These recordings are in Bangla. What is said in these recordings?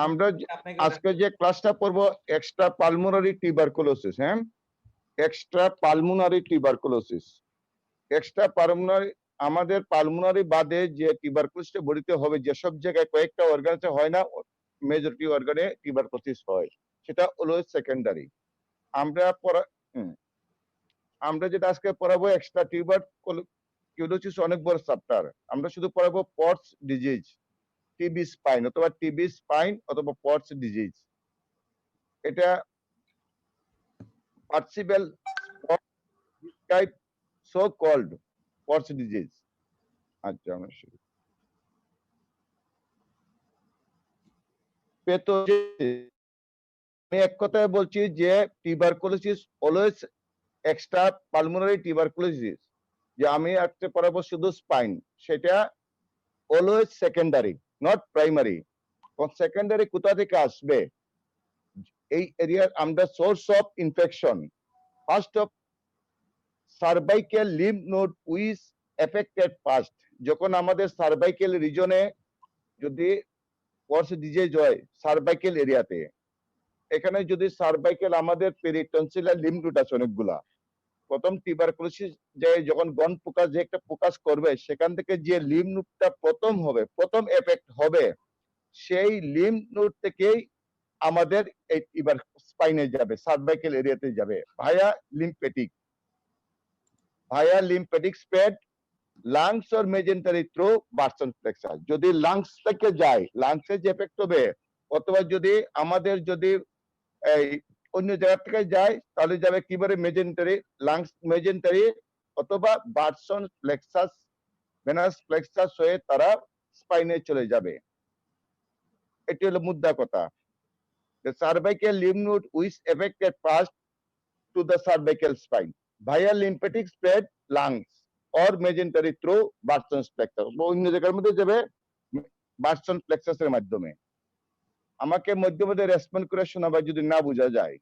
আমরা আজকে যে ক্লাসটা পড়ব এক্সট্রা পালমোনারি টিউবারকুলোসিস, হ্যাঁ, extra pulmonary tuberculosis. Extra pulmonary আমাদের পালমোনারি বাদে যে টিউবারকুলোসিসটা বডিতে হবে, যেসব জায়গায় কয়েকটা অর্গানে হয় না, মেজরিটি অর্গানে টিউবারকুলোসিস হয়, সেটা হলো সেকেন্ডারি। আমরা যেটা আজকে পড়াবো এক্সট্রা টিউবারকুলোসিস অনেক বড় চ্যাপ্টার। আমরা শুধু পড়াবো পটস ডিজিজ, টিবি স্পাইন অথবা টিবি স্পাইন অথবা পটস ডিজিজ। এটা পার্সিবেল type so called Pott's disease. আচ্ছা, আমরা শুরু। আমি এক কথায় বলছি যে tuberculosis always extra pulmonary tuberculosis, যে আমি আজকে পড়াবো শুধু স্পাইন, সেটা always secondary, not primary. Secondary কোথা থেকে আসবে? এই এরিয়ার আমরা source of infection, first of cervical lymph node is affected first. যখন আমাদের সার্ভাইকেল রিজনে যদি পটস ডিজিজ হয় সার্ভাইকেল এরিয়াতে, এখানে যদি সার্ভাইকেল আমাদের পেরিটনসিলার লিম্ফ নোড আছে অনেকগুলা, প্রথম টিউবারকুলোসিস যে যখন গন ফোকাস যে একটা ফোকাস করবে, সেখান থেকে যে লিম্ফ নোডটা প্রথম হবে, প্রথম এফেক্ট হবে, সেই লিম্ফ নোড থেকেই আমাদের এই এবার স্পাইনে যাবে, সার্ভাইকেল এরিয়াতে যাবে via lymphatic spread lungs or mesenteric through Batson's plexus. যদি লাংস থেকে যায়, লাংসে যে এফেক্ট হবে, অথবা যদি আমাদের যদি এই অন্য জায়গা থেকে যায়, তাহলে যাবে কিভাবে মেজেন্টারি, লাংস মেজেন্টারি অথবা বার্সন প্লেক্সাস, ভেনাস প্লেক্সাস হয়ে তারা স্পাইনে চলে যাবে। এটি হলো মুদ্রা কথা। The cervical lymph node which affected first to the cervical spine via lymphatic spread lungs or mesentery through Barson's plexus। অন্য জায়গার মধ্যে যাবে বার্সন প্লেক্সাস এর মাধ্যমে। আমাকে মধ্যে মধ্যে রেসপন্ড করে শোনাবা যদি না বোঝা যায়।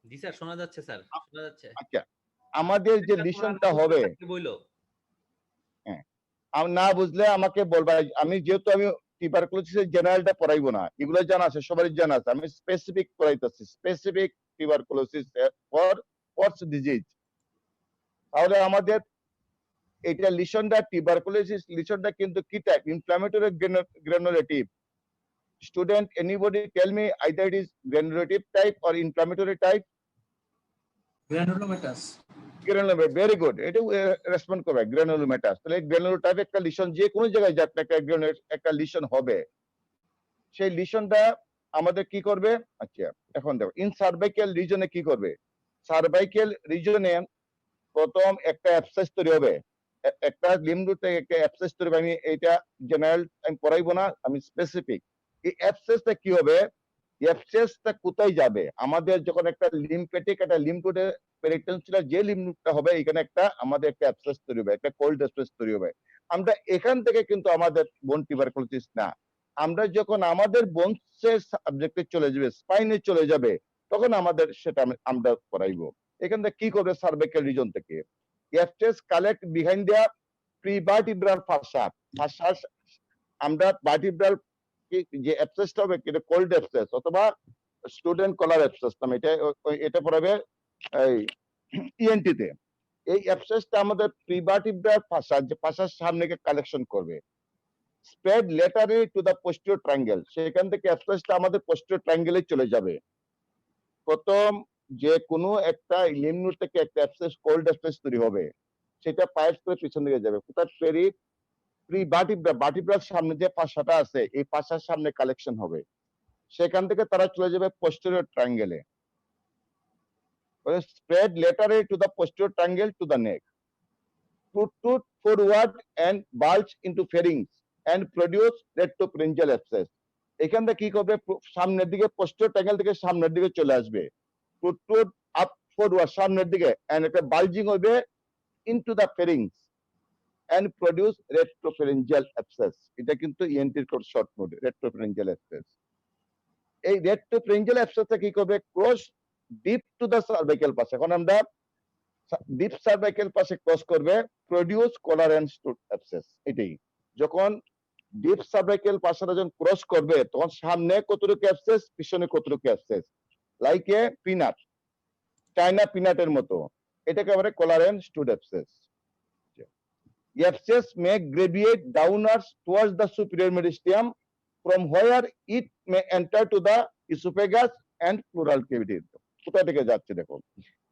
জি স্যার, শোনা যাচ্ছে স্যার, শোনা যাচ্ছে। আচ্ছা, আমাদের যে লিসনটা হবে, হ্যাঁ, না বুঝলে আমাকে বলবা। আমি যেহেতু আমি টিউবারকুলোসিসের জেনারেলটা পড়াইবো না, এগুলো জানা আছে, সবারই জানা আছে, আমি স্পেসিফিক পড়াইতেছি, specific tuberculosis for Pott's disease. তাহলে আমাদের এটা লিসনটা, টিউবারকুলোসিস লিসনটা কিন্তু কি type? Inflammatory granulative. Student, anybody tell me either it is granulative type or inflammatory type? Granulomatous. Very good, এটা রেসপন্ড করবে গ্রানুলোমাটাস। তাহলে গ্রানুলো টাইপ একটা লিসন যে কোনো জায়গায় যাক একটা লিসন হবে, সেই লিসনটা আমাদের কি করবে? আচ্ছা, এখন দেখো ইন সার্ভাইকেল রিজনে কি করবে। সার্ভাইকেল রিজনে প্রথম একটা অ্যাবসেস তৈরি হবে, একটা লিম্ফ নোড থেকে একটা অ্যাবসেস তৈরি হবে। আমি এটা জেনারেল আমি পড়াইবো না, আমি স্পেসিফিক। এই অ্যাবসেসটা কি হবে? অ্যাবসেসটা কোথায় যাবে? আমাদের যখন একটা লিম্ফেটিক একটা লিম্ফ নোডে পেরিটনসিলার যে লিম্ফ নোডটা হবে, এখানে একটা আমাদের একটা অ্যাবসেস তৈরি হবে, একটা কোল্ড অ্যাবসেস তৈরি হবে। আমরা এখান থেকে কিন্তু আমাদের বোন টিউবারকুলোসিস না, আমরা যখন আমাদের বোনসের সাবজেক্টে চলে যাবে, স্পাইনে চলে যাবে, তখন আমাদের সেটা আমরা পড়াইবো। এখান থেকে কি করবে? সার্ভাইকেল রিজন থেকে abscess collect behind the prevertebral fascia. আমরা ভার্টিব্রাল যে অ্যাবসেসটা হবে, এটা কোল্ড অ্যাবসেস অথবা স্টুডেন্ট কলার অ্যাবসেস নামে, এটা পড়াবে এই ইএনটি তে। এই অ্যাবসেসটা আমাদের প্রিভার্টিব্রাল ফাসা, যে ফাসার সামনে কালেকশন করবে, spread laterally to the posterior triangle. সেখান থেকে অ্যাবসেসটা আমাদের পোস্টিরিয়র ট্রায়াঙ্গেলে চলে যাবে। প্রথম যে কোনো একটা লিম্ফ নোড থেকে একটা অ্যাবসেস, কোল্ড অ্যাবসেস তৈরি হবে, সেটা পাইপ করে পিছন দিকে যাবে কোথায়? ভার্টিব্রাল সামনে যে পাশাটা আছে, এই পাশার সামনে কালেকশন হবে, সেখান থেকে তারা চলে যাবে পোস্টেরিয়র ট্রায়াঙ্গেলে। Spread laterally to the posterior triangle to the neck, protrude forward and bulge into pharynx and produce retropharyngeal abscess। এখান থেকে কি করবে? সামনের দিকে, পোস্টেরিয়র ট্রায়াঙ্গেল থেকে সামনের দিকে চলে আসবে, protrude up forward সামনের দিকে, and একটা বালজিং হবে into the pharynx and produce retropharyngeal abscess। এটা কিন্তু ইএনটির শর্ট নোট, retropharyngeal abscess। এই retropharyngeal abscess কি করবে? Cross deep to the cervical fascia. এখন আমরা ডিপ সার্ভাইকাল পাসে ক্রস করবে, produce collar and stud abscess. এটাই যখন ডিপ সাবরাইকেল পাশাটা যখন ক্রস করবে তখন সামনে কতটুকু অ্যাবসেস, পিছনে কতটুকু abscess, like a peanut, China পিনাটের মতো। এটাকে বলে collar and stud abscess. Abscess may gravitate downwards towards the superior mediastinum, from where it may enter to the esophagus and pleural cavity. কোথা থেকে যাচ্ছে দেখো,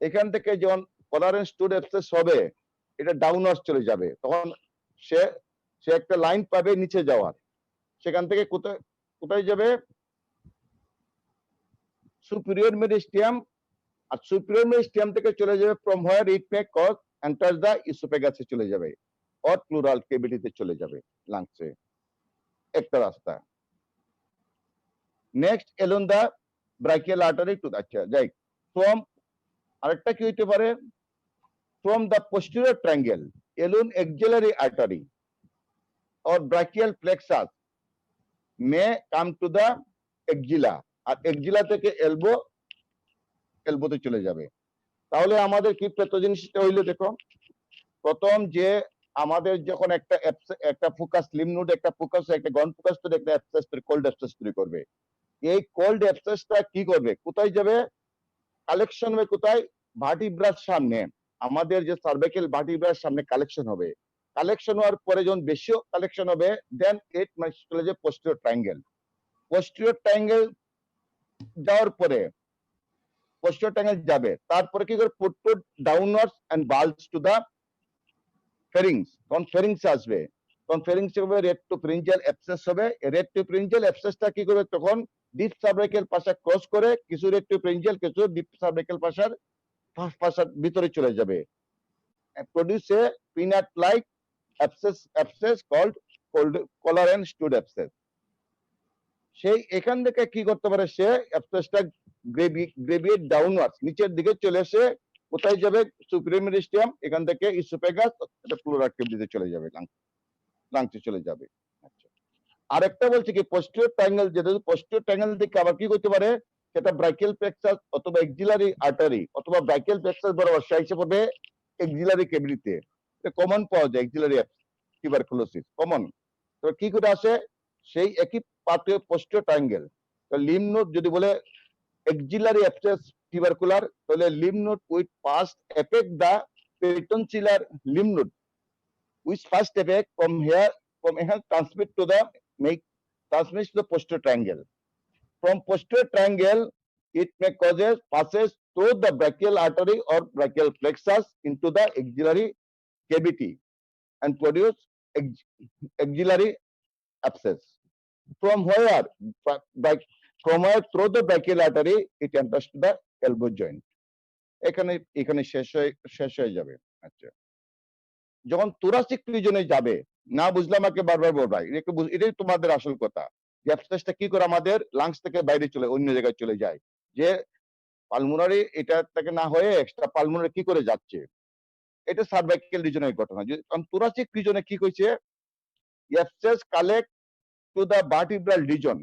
এখান থেকে যখন কোলারেন স্টুড অ্যাবসেস হবে এটা ডাউনওয়ার্ডস চলে যাবে, তখন সে সে একটা লাইন পাবে নিচে যাওয়ার, সেখান থেকে কোথায় কোথায় যাবে, সুপিরিয়র মেডিস্টিয়াম, আর সুপিরিয়র মেডিস্টিয়াম থেকে চলে যাবে from where it may cause enter the ইসোফেগাসে চলে যাবে, और প্লুরাল কেভিটিতে চলে যাবে, লাংসে একটা রাস্তা। Next along the brachial artery to, আচ্ছা যাই, ফ্রম আরেকটা কি হইতে পারে, from the posterior triangle along axillary artery और brachial plexus may come to the axilla, আর এক্সিলা থেকে এলবো, এলবোতে চলে যাবে। তাহলে আমাদের কি পেতো জিনিসটা হইলো দেখো, প্রথম যে আমাদের যখন একটা ফোকাস লিম্ফ নোড, একটা ফোকাস, একটা গন ফোকাস তো একটা অ্যাবসেস, কোল্ড অ্যাবসেস তৈরি করবে। এই কোল্ড অ্যাবসেসটা কি করবে, কোথায় যাবে, কালেকশন হবে কোথায়, ভার্টিব্রার সামনে, আমাদের যে সার্ভাইকেল ভার্টিব্রার সামনে কালেকশন হবে। কালেকশন হওয়ার পরে যখন বেশিও কালেকশন হবে, দেন ইট মাইট চলে যাবে পোস্টেরিয়র ট্রায়াঙ্গেল। পোস্টেরিয়র ট্রায়াঙ্গেল যাওয়ার পরে পোস্টেরিয়র ট্রায়াঙ্গেল যাবে, তারপরে কি করে, put downwards and bulge to the pharynx, তখন ফেরিংসে আসবে, তখন ফেরিংসে হবে রেট্রোফ্রিঞ্জিয়াল অ্যাবসেস হবে। রেট্রোফ্রিঞ্জিয়াল অ্যাবসেসটা কি করবে, তখন ডিপ সাবরাইকেল পাশা ক্রস করে কিছু রেট্রোফ্রিঞ্জিয়াল, কিছু ডিপ সাবরাইকেল পাশার ভিতরে চলে যাবে, produce a peanut like abscess called collar and stud abscess. সেই এখান থেকে কি করতে পারে, সে অ্যাবসেসটা গ্রেভিয়েট ডাউনওয়ার্ডস, নিচের দিকে চলে এসে কোথায় যাবে, সুপিরিয়র মেডিস্টিয়াম, এখান থেকে ইসোফেগাস, এটা প্লুরাল কেভিটিতে চলে যাবে, লাংসে চলে যাবে। আচ্ছা, আরেকটা বলছে কি, পোস্টেরিয়র ট্রায়াঙ্গেল, যেটা পোস্টেরিয়র ট্রায়াঙ্গেল থেকে আবার কি করতে পারে, সেটা ব্রাইকিয়াল প্লেক্সাস অথবা এক্সিলারি আর্টারি অথবা ব্রাইকিয়াল প্লেক্সাস বরাবর সে এসে পড়বে এক্সিলারি কেভিটিতে। এটা কমন পাওয়া যায়, এক্সিলারি টিউবারকুলোসিস কমন। তো কি করে আসে, সেই একই পাথে পোস্টেরিয়র ট্রায়াঙ্গেল। তো লিম্ফ নোড যদি বলে axillary abscess tubercular, তাহলে lymph node which first affect the peritonsiller lymph node, which first affect from here transmit to the posterior triangle. From posterior triangle, it may passes through the brachial artery or brachial plexus into the axillary cavity and produce axillary abscess. From where through the brachial artery it enters to the elbow joint. এখানে এখানে শেষ হয়ে যাবে। আচ্ছা, যখন thoracic region-এ যাবে, না বুঝলে আমাকে বারবার বলবা, এটাই তোমাদের আসল কথা, যে অ্যাবসেসটা কি করে আমাদের লাংস থেকে বাইরে চলে অন্য জায়গায় চলে যায়, যে পালমোনারি এটা থেকে না হয়ে এক্সট্রা পালমোনারি কি করে যাচ্ছে, এটা সার্ভাইকেল রিজনের ঘটনা। কারণ thoracic region-এ কি কইছে, abscess collect to the vertebral region,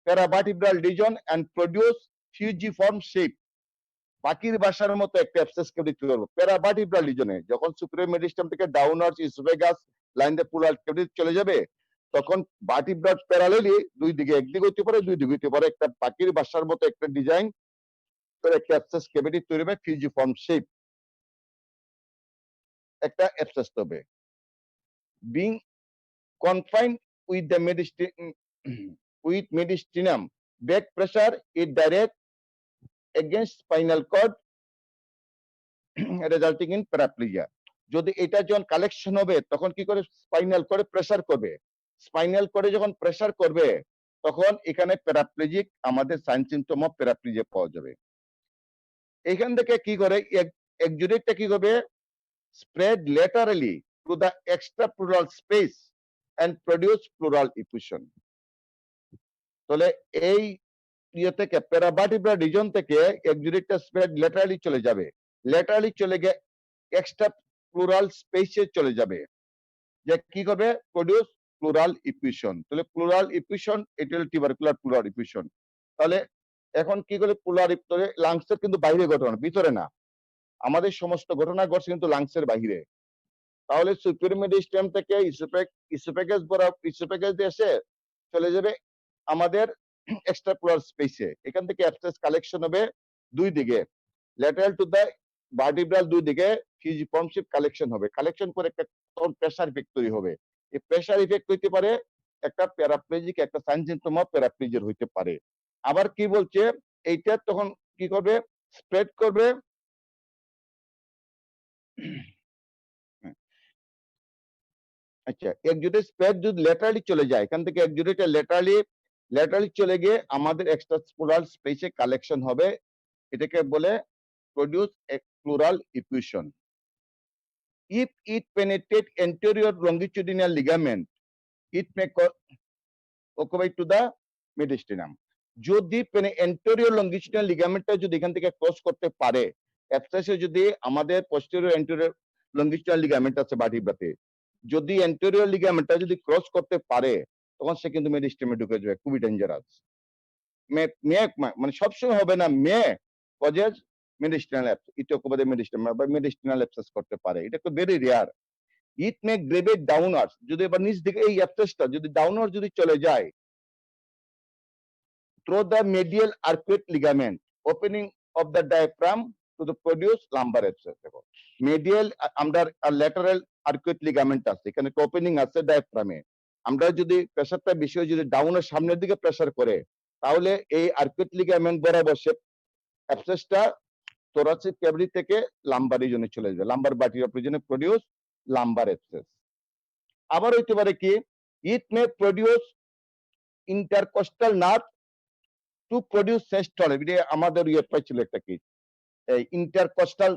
paravertebral region and produce fusiform shape, বাকির ভাষার মতো একটা অ্যাবসেস কেভিটি তৈরি করবে প্যারাভার্টিব্রাল রিজনে। যখন সুপিরিয়র মেডিস্টাম থেকে ডাউনওয়ার্ডস ইসোফেগাস লাইন দিয়ে প্লুরাল কেভিটি চলে যাবে, তখন ভার্টিব্রাল প্যারালালি দুই দিকে, একদিকে হতে পারে দুই দিকে হতে পারে, একটা বাকির ভাষার মতো একটা ডিজাইন করে একটা অ্যাবসেস কেভিটি তৈরি হবে, ফিউজিফর্ম শেপ একটা অ্যাবসেস হবে। Being confined with the mediastinum, back pressure is direct against spinal cord resulting in paraplegia. যদি এটা যখন কালেকশন হবে তখন কি করে, স্পাইনাল কর্ডে প্রেসার করবে, স্পাইনাল কর্ডে যখন প্রেসার করবে তখন এখানে প্যারাপ্লেজিক, আমাদের সাইন সিম্পটম অফ প্যারাপ্লেজিয়া পাওয়া যাবে। এখান থেকে কি করে, এক্সুডেটটা কি করবে, spread laterally to the extra pleural space and produce pleural effusion. তাহলে এই ইয়ে থেকে প্যারাভার্টিব্রাল রিজন থেকে এক্সুডেটটা স্প্রেড ল্যাটারালি চলে যাবে, ল্যাটারালি চলে গিয়ে এক্সট্রা প্লুরাল স্পেসে চলে যাবে, যে কি করবে, প্রডিউস প্লুরাল ইফিউশন। তাহলে প্লুরাল ইফিউশন, এটা হলো টিউবারকুলার প্লুরাল ইফিউশন। তাহলে এখন কি করে, প্লুরাল লাংসের কিন্তু বাইরে ঘটনা, ভিতরে না, আমাদের সমস্ত ঘটনা ঘটছে কিন্তু লাংসের বাইরে। তাহলে সুপিরিয়র মেডিস্টেম থেকে ইসোফেগাস ইসোফেগাস দিয়ে এসে চলে যাবে আমাদের এক্সট্রাপুলার স্পেসে। এখান থেকে অ্যাবসেস কালেকশন হবে দুই দিকে, ল্যাটারাল টু দ্য ভার্টিব্রাল দুই দিকে ফিউজিফর্ম শিপ কালেকশন হবে। কালেকশন করে একটা প্রেসার ইফেক্ট তৈরি হবে। এই প্রেসার ইফেক্ট হইতে পারে একটা প্যারাপ্লেজিক, একটা সাইন সিম্পটম অফ প্যারাপ্লেজিয়ার হইতে পারে। আবার কি বলছে, এইটা তখন কি করবে, স্প্রেড করবে। আচ্ছা, একজুটের স্প্রেড যদি ল্যাটারালি চলে যায়, এখান থেকে একজুটেটা ল্যাটারালি চলে গিয়ে আমাদের এক্সট্রাপুলার স্পেসে কালেকশন হবে। এটাকে বলে produce a pleural effusion. If it penetrate anterior longitudinal ligament, it may occupy to the mediastinum. যদি anterior longitudinal ligamentটা যদি এখান থেকে ক্রস করতে পারে, অ্যাবসেসে যদি আমাদের posterior anterior longitudinal ligament আছে ভার্টিব্রাতে, যদি anterior ligamentটা যদি ক্রস করতে পারে, তখন সে কিন্তু মেডিস্টিনামে ঢুকে যাবে, খুবই ডেঞ্জারাস। মানে সবসময় হবে না, কজেস মেডিস্টিনাল অ্যাবসেস, এটা ওকে মেডিস্টিনাম বা মেডিস্টিনাল অ্যাবসেস করতে পারে। এটা তো ভেরি রেয়ার। ইট মে গ্রেভেট ডাউনওয়ার্ডস, যদি এবার নিচ দিকে এই অ্যাবসেসটা যদি ডাউনওয়ার্ড যদি চলে যায়, through the মেডিয়াল arcuate ligament opening of the diaphragm to the produce lumbar abscess. দেখো, মেডিয়াল আমরা ল্যাটারাল আর্কুয়েট লিগামেন্ট আছে, এখানে ওপেনিং আছে ডায়াফ্রামে। আমরা যদি প্রেসারটা বেশি হয়ে যদি ডাউনের সামনের দিকে প্রেসার করে, তাহলে এই আর্কুয়েট লিগামেন্ট বরাবর সে অ্যাবসেসটা thoracic cavity থেকে লাম্বার রিজনে চলে যাবে, লাম্বার ভার্টিব্রাল রিজনে প্রডিউস লাম্বার অ্যাবসেস। আবার হইতে পারে কি, it may produce intercostal nerve to produce সেস্টল। এটা আমাদের ইয়ে পাইছিল একটা কি, এই ইন্টারকস্টাল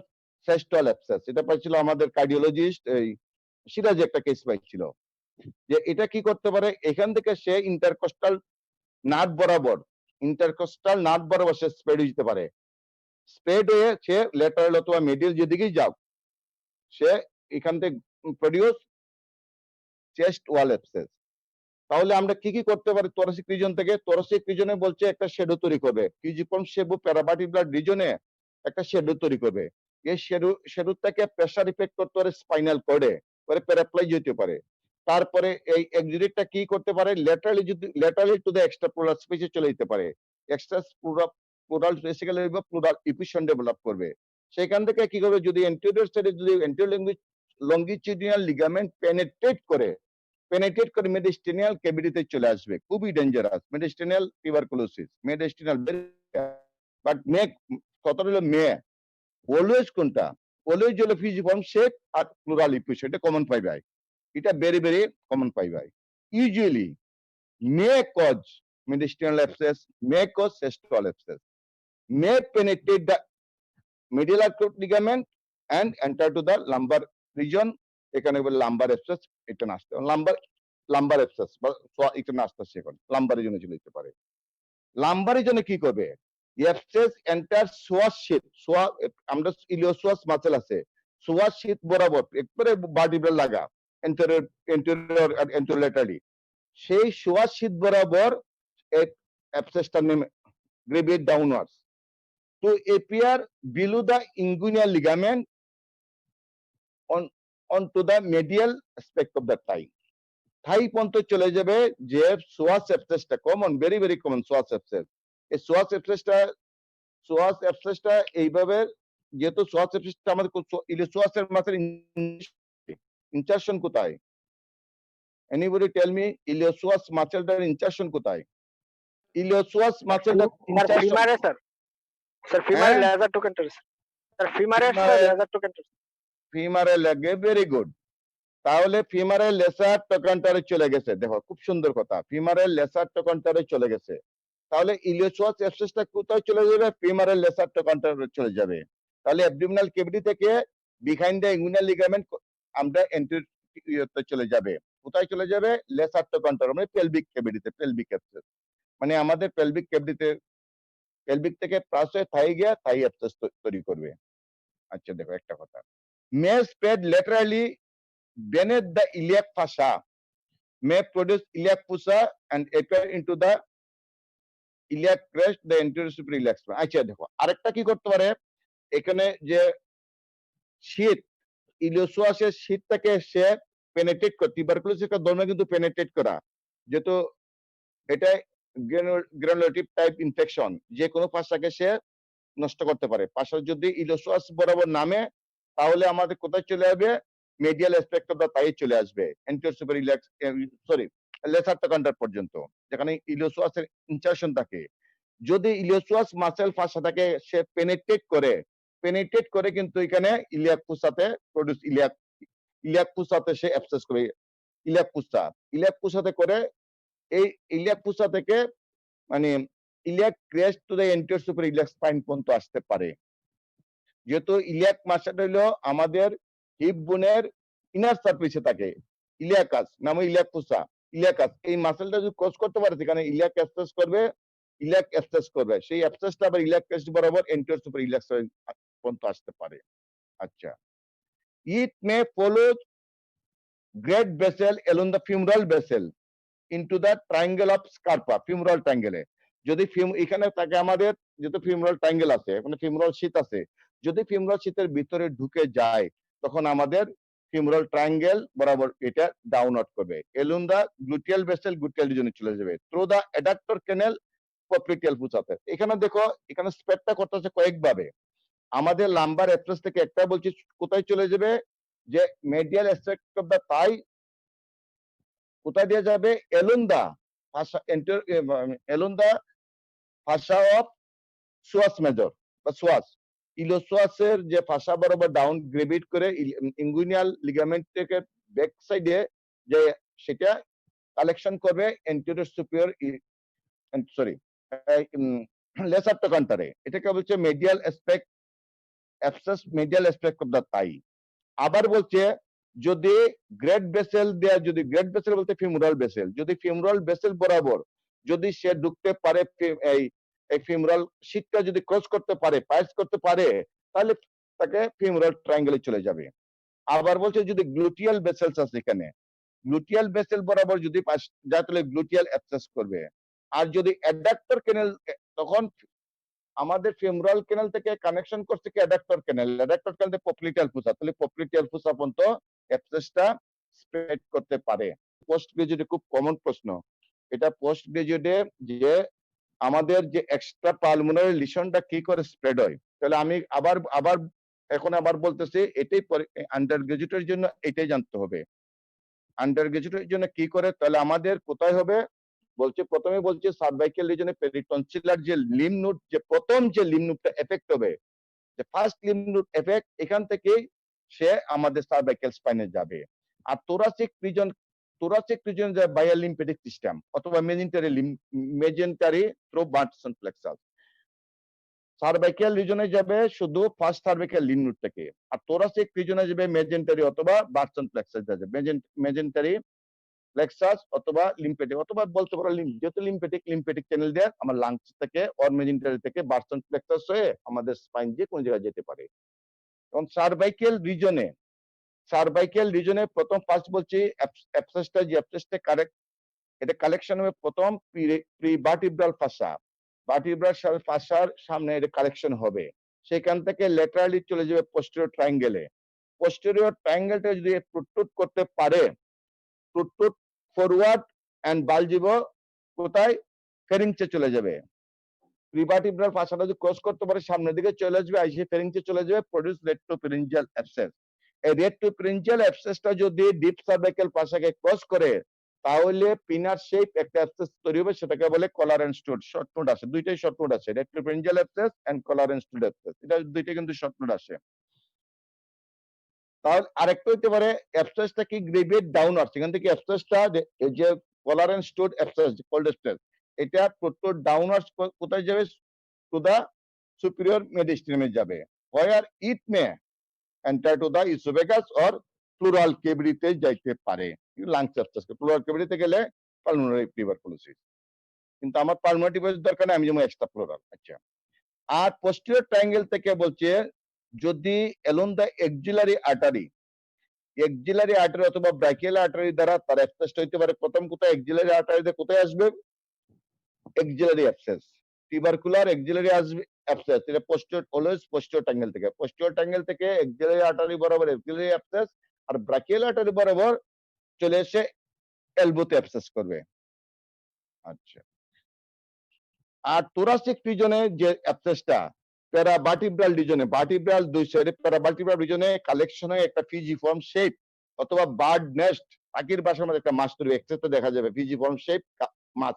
সেস্টল অ্যাবসেস, এটা পাইছিল আমাদের কার্ডিওলজিস্ট এই সিরাজ একটা কেস পাইছিল, যে এটা কি করতে পারে, এখান থেকে সে ইন্টারকস্টাল নার্ভ বরাবর সে স্প্রেড হতে পারে। স্প্রেড হয়ে সে ল্যাটারাল অথবা মিডিয়াল যেদিকেই যাও, সে এখান থেকে প্রডিউস চেস্ট ওয়াল অ্যাবসেস। তাহলে আমরা কি কি করতে পারি thoracic রিজন থেকে? thoracic রিজনে বলছে একটা শ্যাডো তৈরি করবে, ফিউজিফর্ম শেবু প্যারাভার্টিব্রাল রিজনে একটা শ্যাডো তৈরি করবে। এই শ্যাডোটাকে প্রেসার ইফেক্ট করতে পারে স্পাইনাল কর্ডে, পরে প্যারাপ্লাইজ হতে পারে। তারপরে এই এক্সিডিটটা কি করতে পারে, ল্যাটারালি টু দ্য এক্সট্রাপুলার স্পেসে চলে যেতে পারে। Plural basically pleural effusion develop করবে। সেখান থেকে কি করবে, যদি এন্টেরিয়র সাইডে যদি এন্টেরিয়র লঙ্গিটিউডিনাল লিগামেন্ট পেনেট্রেট করে মেডিস্টেনিয়াল ক্যাভিটিতে চলে আসবে, খুবই ডেঞ্জারাস। মেডিস্টেনিয়াল টিউবারকুলোসিস, মেডিস্টেনিয়াল, বাট কথাটা হলো অলওয়েজ কোনটা, অলওয়েজ হলো ফিউজিফর্ম শেপ আর প্লুরাল ইফিউশন, এটা কমন পাই ভাই, এটা ভেরি ভেরি কমন পাই ভাই। Usually may cause mediastinal abscess, may cause cestal abscess, may penetrate the medial arcuate ligament and enter to the lumbar region, এখানে বলে লাম্বার অ্যাবসেস, এটা আসতে লাম্বার অ্যাবসেস বা এখানে আসতেছে, এখন লাম্বার রিজনে চলে যেতে পারে। লাম্বার রিজনে কি করবে, অ্যাবসেস এন্টার সোয়াস শীট, আমরা ইলিওসোয়াস মাসেল আছে, সোয়াস শীট বরাবর একবারে ভার্টিব্রাল লাগা এন্টেরিয়র ল্যাটারালি, সেই সোয়াস শীট বরাবর অ্যাবসেসটা নেমে gravitate downwards to appear below the inguinal ligament onto the medial aspect of the thigh. Thigh পর্যন্ত চলে যাবে, যে সোয়াস অ্যাবসেসটা common, very very common psoas abscess. এই সোয়াস অ্যাবসেসটা এইভাবে, যেহেতু সোয়াস অ্যাবসেসটা আমাদের ইলিওসোয়াসের মাসের ইনসারশন কোথায়, এনিবডি টেল মি, ইলিওসোয়াস মাসেলটার ইনসারশন কোথায়? ইলিওসোয়াস মাসেলটা ফিমারে স্যার, ফিমারে লেজার টু ক্যান্টার স্যার, ফিমারে লেজার টু ক্যান্টার, ফিমারে লাগে, ভেরি গুড। তাহলে ফিমারের লেসার টকান্টারে চলে গেছে, দেখো খুব সুন্দর কথা, ফিমারের লেসার টকান্টারে চলে গেছে। তাহলে ইলিওসোয়াস অ্যাবসেসটা কোথায় চলে যাবে, ফিমারের লেসার টকান্টারে চলে যাবে। তাহলে অ্যাবডোমিনাল ক্যাভিটি থেকে বিহাইন্ড দ্য ইনগুইনাল লিগামেন্ট আমরা এন্টেরিয়রতে চলে যাবে, কোথায় চলে যাবে, লেসার টকান্টার, মানে পেলভিক ক্যাভিটিতে, পেলভিক অ্যাবসেস, মানে আমাদের পেলভিক ক্যাভিটিতে, পেলভিক থেকে পাস হয়ে থাই গিয়া থাই অ্যাবসেস তৈরি করবে। আচ্ছা দেখো একটা কথা, may spread laterally beneath the iliac fascia, may produce iliac fossa and appear into the iliac crest, the anterior superior iliac spine. আচ্ছা দেখো আরেকটা কি করতে পারে, এখানে যে শীত ইলিওসোয়াসের শীতটাকে সে পেনেট্রেট করে, টিউবারকুলোসিস একটা ধর্ম কিন্তু পেনেট্রেট করা, যেহেতু এটা গ্রানুলেটিভ টাইপ ইনফেকশন, যে কোনো পাশাকে সে নষ্ট করতে পারে। পাশা যদি ইলিওসোয়াস বরাবর নামে তাহলে আমাদের কোথায় চলে যাবে, মেডিয়াল অ্যাসপেক্ট অফ দা থাই চলে আসবে, anterior super iliac sorry lesser trochanter পর্যন্ত, যেখানে ইলিওসোয়াসের ইনসারশন থাকে। যদি ইলিওসোয়াস মাসেল ফাসাটাকে সে পেনেট্রেট করে কিন্তু এখানে ইলিয়াক পুসাতে প্রোডিউস ইলিয়াক পুসাতে সে অ্যাবসেস করে, ইলিয়াক পুসাতে করে, এই ইলিয়াক পুসা থেকে মানে iliac crest to the anterior super iliac spine পর্যন্ত আসতে পারে। যেহেতু ইলিয়াক মাসটা হলো আমাদের হিপ বোনের ইনার সারফেসে থাকে, ইলিয়াকাস নামে ইলিয়াকাস এই মাসেলটা যদি ক্রস করতে পারে সেখানে ইলিয়াক অ্যাবসেস করবে, সেই অ্যাবসেসটা আবার ইলিয়াক ক্রেস্ট বরাবর এন্টিরিয়র সুপার ইলিয়াক পর্যন্ত আসতে পারে। আচ্ছা, it may follow great vessel along the femoral vessel into the triangle of Scarpa, femoral triangle এ যদি এখানে থাকে আমাদের যেহেতু ফিউমারাল ট্রায়াঙ্গেল আছে, এখানে ফিউমারাল শীত আছে, যদি ফিউমারাল শীতের ভিতরে ঢুকে যায় তখন আমাদের ফিউমারাল ট্রায়াঙ্গেল বরাবর এটা ডাউন আউট করবে, along the gluteal vessel gluteal region চলে যাবে, through the adductor canal popliteal fossa। এখানে দেখো এখানে স্প্রেডটা করতেছে কয়েকভাবে, আমাদের লাম্বার অ্যাপ্রেস থেকে একটা বলছি কোথায় চলে যাবে, যে মেডিয়াল অ্যাসপেক্ট অফ দা থাই কোথায় দিয়ে যাবে, along the fascia of psoas major বা সোয়াস, ইলোসোয়াসের যে ফাসা বরাবর ডাউন গ্রেভিট করে ইঙ্গুইনাল লিগামেন্ট থেকে ব্যাক সাইডে যে সেটা কালেকশন করবে এন্টিরিয়র সুপিরিয়র সরি লেসার টকান্টারে, এটাকে বলছে medial aspect abscess medial aspect of the thigh. আবার বলছে যদি গ্রেট ভেসেল দেয়া, যদি গ্রেট ভেসেল বলতে ফিমুরাল ভেসেল, যদি ফিমুরাল ভেসেল বরাবর যদি সে ঢুকতে পারে, এই ফিমুরাল শীতটা যদি ক্রস করতে পারে, পাইস করতে পারে, তাহলে তাকে ফিমুরাল ট্রায়াঙ্গেলে চলে যাবে। আবার বলছে যদি গ্লুটিয়াল ভেসেলস আছে এখানে, গ্লুটিয়াল ভেসেল বরাবর যদি যায় তাহলে গ্লুটিয়াল অ্যাবসেস করবে। আর যদি অ্যাডাক্টর ক্যানেল, তখন আমাদের ফিমুরাল ক্যানেল থেকে কানেকশন করছে কি অ্যাডাক্টর ক্যানেল থেকে পপ্লিটিয়াল ফুসা, তাহলে পপ্লিটিয়াল ফুসা পর্যন্ত অ্যাবসেসটা স্প্রেড করতে পারে। পোস্ট গ্রাজুয়েটে খুব কমন প্রশ্ন এটা, পোস্ট গ্রাজুয়েটে যে আমাদের যে এক্সট্রা পালমোনারি লিশনটা কি করে স্প্রেড হয়, তাহলে আমি আবার বলতেছি, এটাই আন্ডার গ্রাজুয়েটের জন্য এটাই জানতে হবে। আন্ডার গ্রাজুয়েটের জন্য কি করে, তাহলে আমাদের কোথায় হবে, বলছে প্রথমে বলছে সার্ভাইকাল রিজনে পেরিটনসিলার যে লিম্ফ নোড, যে প্রথম যে লিম্ফ নোডটা এফেক্ট হবে, যে ফার্স্ট লিম্ফ নোড এফেক্ট, এখান থেকেই সে আমাদের সার্ভাইকাল স্পাইনে যাবে। আর thoracic region যে বায়ার লিম্ফেটিক সিস্টেম অথবা মেজেন্টারি থ্রু বার্টসন প্লেক্সাস, সার্ভাইকাল রিজনে যাবে শুধু ফার্স্ট সার্ভাইকাল লিম্ফ নোড থেকে, আর thoracic রিজনে যাবে মেজেন্টারি অথবা বার্টসন প্লেক্সাস যাবে, মেজেন্টারি প্লেক্সাস অথবা লিম্ফেটিক, অথবা বলতে পারো যেহেতু লিম্ফেটিক চ্যানেল দিয়ে আমার লাংস থেকে অর মেজেন্টারি থেকে বার্টসন প্লেক্সাস হয়ে আমাদের স্পাইন যে কোন জায়গায় যেতে পারে। এবং সার্ভাইকাল রিজনে প্রথম ফার্স্ট বলছি অ্যাবসেসটা কারেক্ট, এটা কালেকশন হবে প্রথম প্রিভার্টিব্রাল ফাসার সামনে এটা কালেকশন হবে, সেখান থেকে ল্যাটারালি চলে যাবে পোস্টেরিয়র ট্রায়াঙ্গেলটা যদি প্রুট্রুট করতে পারে, প্রুট্রুট ফরওয়ার্ড এন্ড বালজিব কোথায়, ফেরিংসে চলে যাবে। প্রিভার্টিব্রাল ফাসাটা যদি ক্রস করতে পারে সামনের দিকে চলে আসবে, আইসে ফেরিংসে চলে যাবে, প্রোডিউস রেট্রোফেরিঞ্জিয়াল অ্যাবসেস। এই রেট্রোফেরিঞ্জিয়াল অ্যাবসেসটা যদি ডিপ সার্ভাইকাল ফাসাকে ক্রস করে তাহলে পিনার শেপ একটা অ্যাবসেস তৈরি হবে, সেটাকে বলে collar and stud, short note আছে, দুইটাই শর্ট নোট আছে, retropharyngeal abscess and collar and stud abscess, এটা দুইটা কিন্তু শর্ট নোট আসে। তাহলে আরেকটা হইতে পারে অ্যাবসেসটা কি গ্রেভিয়েট ডাউনওয়ার্ড, সেখান থেকে অ্যাবসেসটা যে collar and stud abscess cold stage, এটা প্রোট্রুট ডাউনওয়ার্ডস কোথায় যাবে, টু দা সুপিরিয়র মেডিস্টিনামে যাবে, where it may enter to the oesophagus or pleural কেভিটিতে যাইতে পারে। লাংস অ্যাবসেস, প্লুরাল কেভিটিতে গেলে পালমোনারি টিউবারকুলোসিস, কিন্তু আমার পালমোনারি টিউবারকুলোসিস দরকার নেই, আমি যেমন এক্সট্রা প্লুরাল। আচ্ছা, আর পোস্টেরিয়র ট্রায়াঙ্গেল থেকে বলছে যদি অ্যালং দা এক্সিলারি আর্টারি অথবা ব্রাকিয়াল আর্টারি দ্বারা তার অ্যাবসেসটা হইতে পারে, প্রথম কোথায় এক্সিলারি আর্টারিতে কোথায় আসবে, এক্সিলারি অ্যাবসেস, টিউবারকুলার এক্সিলারি আসবে, অ্যাবসেস, এটা পোস্টিরিয়র, অলওয়েজ পোস্টিরিয়র ট্রায়াঙ্গেল থেকে, পোস্টিরিয়র ট্রায়াঙ্গেল থেকে এক্সিলারি আর্টারি বরাবর এক্সিলারি অ্যাবসেস, আর ব্রাকিয়াল আর্টারি বরাবর চলে এসে এলবোতে অ্যাবসেস করবে। আচ্ছা, আর thoracic রিজনে যে অ্যাবসেসটা প্যারাভার্টিব্রাল রিজনে, ভার্টিব্রাল দুই সাইডে প্যারাভার্টিব্রাল রিজনে কালেকশন হয়ে একটা ফিজিফর্ম শেপ অথবা বার্ড নেস্ট, পাখির বাসার মধ্যে একটা মাছ তৈরি, এক্সেসটা দেখা যাবে ফিজিফর্ম শেপ মাছ।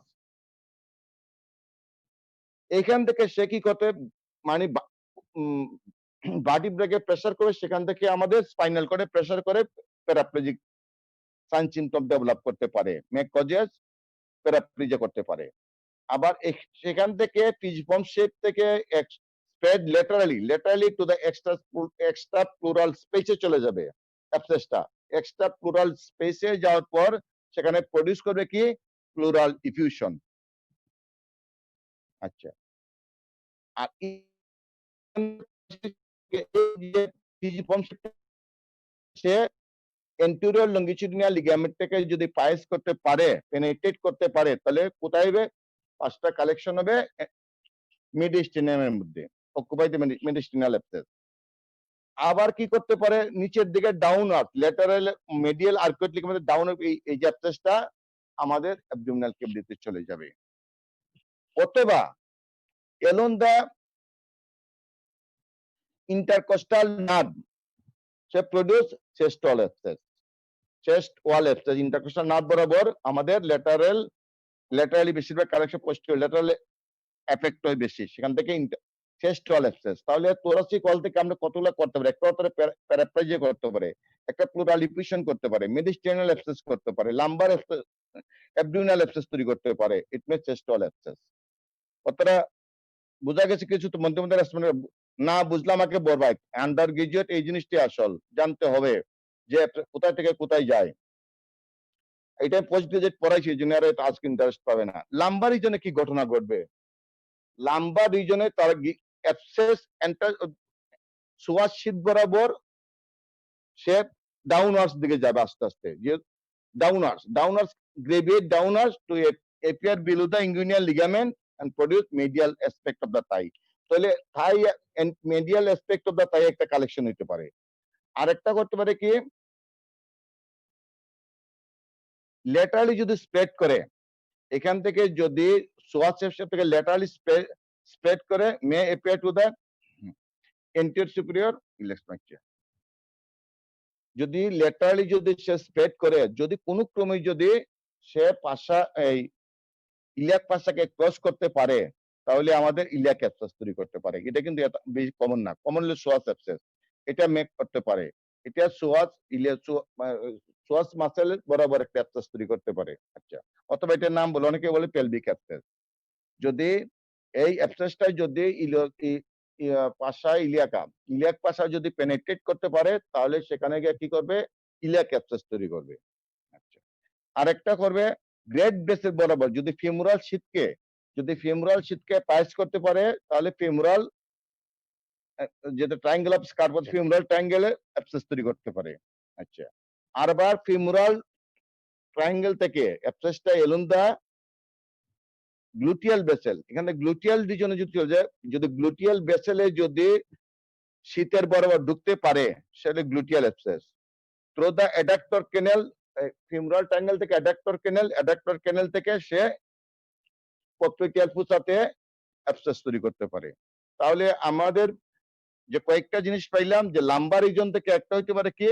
এখান থেকে সে কি করতে, মানে ভার্টিব্রাকে প্রেসার করে সেখান থেকে আমাদের স্পাইনাল কর্ডে প্রেসার করে প্যারাপ্লেজিক সাইন সিম্পটম ডেভেলপ করতে পারে, মেক কজেস প্যারাপ্লেজিয়া করতে পারে। আবার সেখান থেকে ফিজিফর্ম শেপ থেকে spread লেটারালি to the extra plural স্পেসে চলে যাবে অ্যাবসেসটা। এক্সট্রা প্লুরাল স্পেসে যাওয়ার পর সেখানে প্রডিউস করবে কি প্লুরাল ইফিউশন। আচ্ছা, আর ফিজিফর্ম সে এন্টেরিয়র লঙ্গিটিউডিনাল লিগামেন্টটাকে যদি পায়েস করতে পারে, পেনিট্রেট করতে পারে, তাহলে কোথায় হবে? পাঁচটা কালেকশন হবে মিডিস্টিনিয়ামের মধ্যে, অকুপাইড মিডিস্টিনিয়াল অ্যাবসেস। আবার কি করতে পারে? নিচের দিকে ডাউন আর্ট, ল্যাটারাল মেডিয়াল আর্কুয়েট লিগামেন্টের ডাউন, এই যে অ্যাবসেসটা আমাদের অ্যাবডোমিনাল ক্যাভিটিতে চলে যাবে। অথবা এলন দা ইন্টারকস্টাল নার্ভ সে produce chest wall abscess, chest wall abscess intercostal nerve বরাবর আমাদের ল্যাটারালি বেশিরভাগ কালেকশন পোস্টিরিয়র ল্যাটারাল এফেক্ট হয় বেশি, সেখান থেকে চেস্ট ওয়াল অ্যাবসেস। তাহলে thoracic ওয়াল থেকে আমরা কতগুলো করতে পারি? একটা হতে পারে প্যারাপ্লেজিয়া করতে পারে, একটা প্লুরাল ইফিউশন করতে পারে, মিডিস্টিনিয়াল অ্যাবসেস করতে পারে, লাম্বার অ্যাবডোমিনাল অ্যাবসেস তৈরি করতে পারে, it means chest wall abscess. কতটা বোঝা গেছে? কিছু তো মধ্যে মধ্যে না বুঝলে আমাকে বলবাই। আন্ডার গ্রাজুয়েট এই জিনিসটি আসল জানতে হবে যে কোথায় থেকে কোথায় যায়। এটা পোস্ট গ্রাজুয়েট পড়াইছি, এই জন্য আর আজকে ইন্টারেস্ট পাবে না। লাম্বার রিজনে কি ঘটনা ঘটবে? লাম্বার রিজনে তার অ্যাবসেস এন্টার সোয়াস শীত বরাবর সে ডাউনওয়ার্স দিকে যাবে আস্তে আস্তে, যে ডাউনওয়ার্স গ্রেভিয়েট ডাউনওয়ার্স two appear below the inguinal ligament and produce medial aspect of the thigh। তাহলে thigh and medial aspect of the thigh একটা কালেকশন হতে পারে। আরেকটা করতে পারে কি, ল্যাটারালি যদি স্প্রেড করে, এখান থেকে যদি সোয়াস থেকে ল্যাটারালি স্প্রেড করে, মে appear to the anterior superior iliac structure। যদি ল্যাটারালি যদি সে স্প্রেড করে, যদি কোনো ক্রমে যদি সে পাশা এই ইলিয়াক পাশাকে ক্রস করতে পারে, তাহলে আমাদের ইলিয়াক অ্যাবসেস তৈরি করতে পারে। এটা কিন্তু বেশি কমন না, কমনলি সোয়াস অ্যাবসেস এটা মেক করতে পারে। এটা সোয়াস মাসেল বরাবর একটা অ্যাবসেস তৈরি করতে পারে। আচ্ছা, অথবা এটার নাম বলে অনেকে বলে পেলভিক অ্যাবসেস। যদি এই অ্যাবসেসটা যদি পাশা ইলিয়াক পাশা যদি পেনিট্রেট করতে পারে, তাহলে সেখানে গিয়ে কি করবে? ইলিয়াক অ্যাবসেস তৈরি করবে। আচ্ছা, আরেকটা করবে গ্রেট ব্রেসের বরাবর, যদি ফিমুরাল শীতকে পাইস করতে পারে, তাহলে ফিমুরাল যেটা ট্রায়াঙ্গেল অফ স্কারপাস, ফিমুরাল ট্রায়াঙ্গেলে অ্যাবসেস তৈরি করতে পারে। আচ্ছা, আরবার ফিমুরাল ট্রায়াঙ্গেল থেকে অ্যাবসেসটা এলন দা গ্লুটিয়াল ভেসেল, এখানে গ্লুটিয়াল রিজনে যদি চলে যায়, যদি গ্লুটিয়াল ভেসেলে যদি শীতের বরাবর ঢুকতে পারে, সেটা gluteal abscess. Through the adductor canal, femoral triangle থেকে অ্যাডাক্টর ক্যানেল থেকে সে পপলিটিয়াল ফুসাতে অ্যাবসেস তৈরি করতে পারে। তাহলে আমাদের যে কয়েকটা জিনিস পাইলাম, যে লাম্বার রিজন থেকে একটা হইতে পারে কি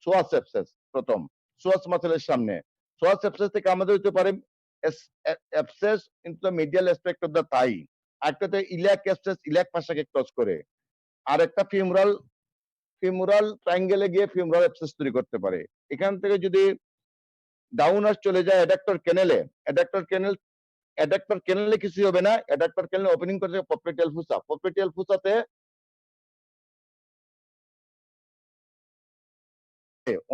সোয়াস অ্যাবসেস, প্রথম সোয়াস মাসেলের সামনে। সোয়াস অ্যাবসেস থেকে আমাদের হইতে পারে abscess into the medial aspect of the thigh. আরেকটাতে ইলিয়াক অ্যাবসেস, ইলিয়াক পাশাকে ক্রস করে। আর একটা ফিমুরাল ট্রায়াঙ্গেলে গিয়ে ফিমুরাল অ্যাবসেস তৈরি করতে পারে। এখান থেকে যদি ডাউনার্স চলে যায় অ্যাডাক্টর ক্যানেলে কিছু হবে না, অ্যাডাক্টর ক্যানেলে ওপেনিং করছে পপলিটিয়াল ফুসাতে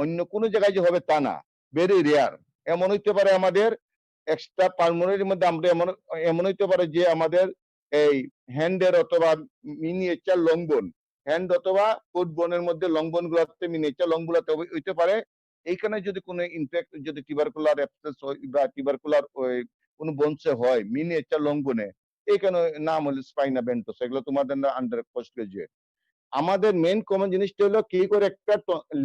অন্য কোনো জায়গায় যে হবে তা না, ভেরি রেয়ার। এমন হইতে পারে আমাদের এক্সট্রা পালমোনারির মধ্যে আমরা এমন হইতে পারে যে আমাদের এই হ্যান্ডের অথবা মিনিয়েচার লং বোন, হ্যান্ড অথবা ফুট বোনের মধ্যে লং বোন গুলাতে, মিনিয়েচার লং গুলাতে হইতে পারে। এইখানে যদি কোনো ইনফেক্ট, যদি টিউবারকুলার অ্যাবসেস হয় বা টিউবারকুলার কোনো বনসে হয় মিনিয়েচার লং বোনে, এখানে নাম হলো স্পাইনা বেন্টোসা, এগুলো তোমাদের আন্ডার পোস্ট গ্রাজুয়েট। আমাদের মেন কমন জিনিসটা হলো কি করে একটা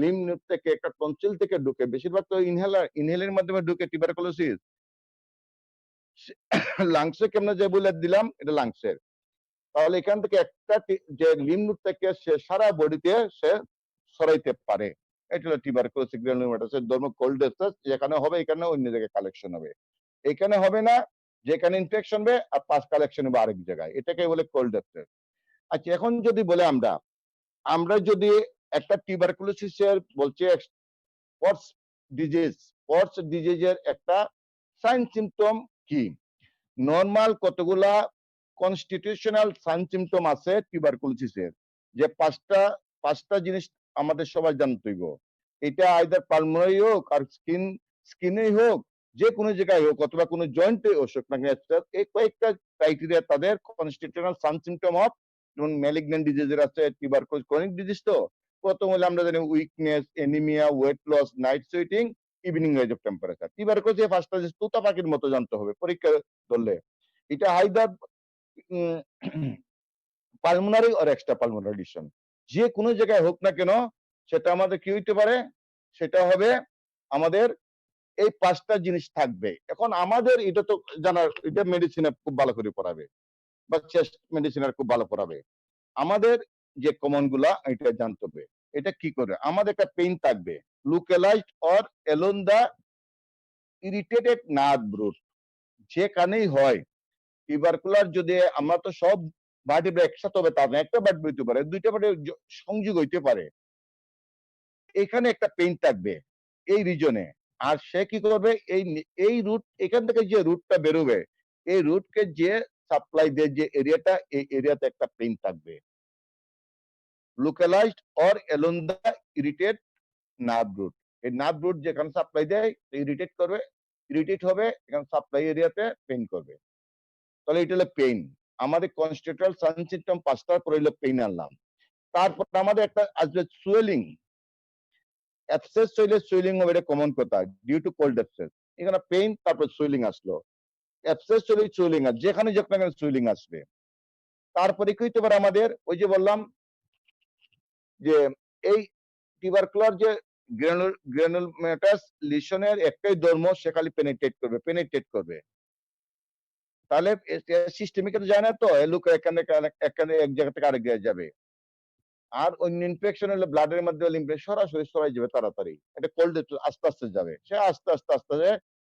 লিম নোড থেকে একটা টনসিল থেকে ঢুকে, বেশিরভাগ তো ইনহেলের মাধ্যমে ঢুকে টিউবারকুলোসিস। লাংসে কেমনে যে বলে দিলাম এটা লাংসের। তাহলে এখান থেকে একটা যে লিম নোড থেকে সে সারা বডিতে সে ছড়াইতে পারে। এটা হলো টিউবারকুলোসিস গ্রানুলোমাটাসের ধর্ম কোল্ড ডিসচার্জ, যেখানে হবে এখানে অন্য জায়গায় কালেকশন হবে, এখানে হবে না, যেখানে ইনফেকশন হবে আর পাস কালেকশন হবে আরেক জায়গায়, এটাকে বলে কোল্ড ডিসচার্জ। আচ্ছা, এখন যদি বলে আমরা যদি একটা টিউবারকুলোসিসের বলছে স্পটস ডিজিজের একটা সাইন সিম্পটম কি, নরমাল কতগুলা কনস্টিটিউশনাল সাইন সিম্পটম আছে টিউবারকুলোসিসের, যে পাঁচটা জিনিস আমাদের সবাই জানতে হইব। এটা আইদার পালমোনারি হোক আর স্কিনেই হোক, যে কোনো জায়গায় হোক, অথবা কোনো জয়েন্টে অসুখ না এই কয়েকটা ক্রাইটেরিয়া তাদের কনস্টিটিউশনাল সাইন সিম্পটম অফ, যেমন ম্যালিগন্যান্ট ডিজিজের আছে, টিউবারকুলোসিস ক্রনিক ডিজিজ। তো প্রথম হলে আমরা জানি weakness, anaemia, weight loss, night sweating, evening rise of temperature. Tuberculosis পাঁচটা জিনিস তুতা পাখির মতো জানতে হবে পরীক্ষা ধরলে। এটা আইদার পালমোনারি আর এক্সট্রা পালমোনারি ডিশন, যে কোনো জায়গায় হোক না কেন, সেটা আমাদের কি হইতে পারে, সেটা হবে আমাদের এই পাঁচটা জিনিস থাকবে। এখন আমাদের এটা তো জানার, এটা মেডিসিনে খুব ভালো করে পড়াবে বা চেস্ট মেডিসিনের খুব ভালো পড়াবে। আমাদের যে কমন গুলা এটা জানতে হবে। এটা কি করে, আমাদের একটা পেইন থাকবে localised or along the irritated nerve root, যেখানেই হয়। টিউবারকুলার যদি আমরা তো সব ভার্টিব্রা একসাথে হবে তা না, একটা ভার্টিব্রা হইতে পারে, দুইটা ভার্টিব্রা সংযোগ হইতে পারে, এখানে একটা পেইন থাকবে এই রিজনে। আর সে কি করবে, এই রুট, এখান থেকে যে রুটটা বেরোবে, এই রুটকে যে সাপ্লাই দেয় যে এরিয়াটা, এই এরিয়াতে একটা পেইন থাকবে localised or along the irritate nerve root. এই নার্ভ রুট যেখানে সাপ্লাই দেয় ইরিটেট করবে, ইরিটেট হবে, এখানে সাপ্লাই এরিয়াতে পেইন করবে। তাহলে এটা হলো পেইন। আমাদের কনস্টিটিউশনাল সাইন সিম্পটম পাঁচটার পরে হলো পেইন আনলাম। তারপর আমাদের একটা আসবে সুয়েলিং। অ্যাবসেস হইলে সুয়েলিং হবে, এটা কমন কথা, ডিউ টু কোল্ড অ্যাবসেস। এখানে পেইন, তারপর সুয়েলিং আসলো। অ্যাবসেস হলে সুয়েলিং, আর যেখানে যেখানে সুয়েলিং আসবে। তারপরে কি হইতে পারে আমাদের, ওই যে বললাম যে এই টিউবারকুলার যে গ্রানুলোমাটাস লিশনের একটাই ধর্ম, সে খালি পেনিট্রেট করবে। তাহলে সিস্টেমিক যায় না, তো লুক এখানে এখানে এক জায়গা থেকে আরেক জায়গায় যাবে। আর অন্য ইনফেকশন হলে ব্লাডের মধ্যে সরাসরি সরাই যাবে তাড়াতাড়ি। এটা কোল্ড আস্তে আস্তে যাবে, সে আস্তে আস্তে আস্তে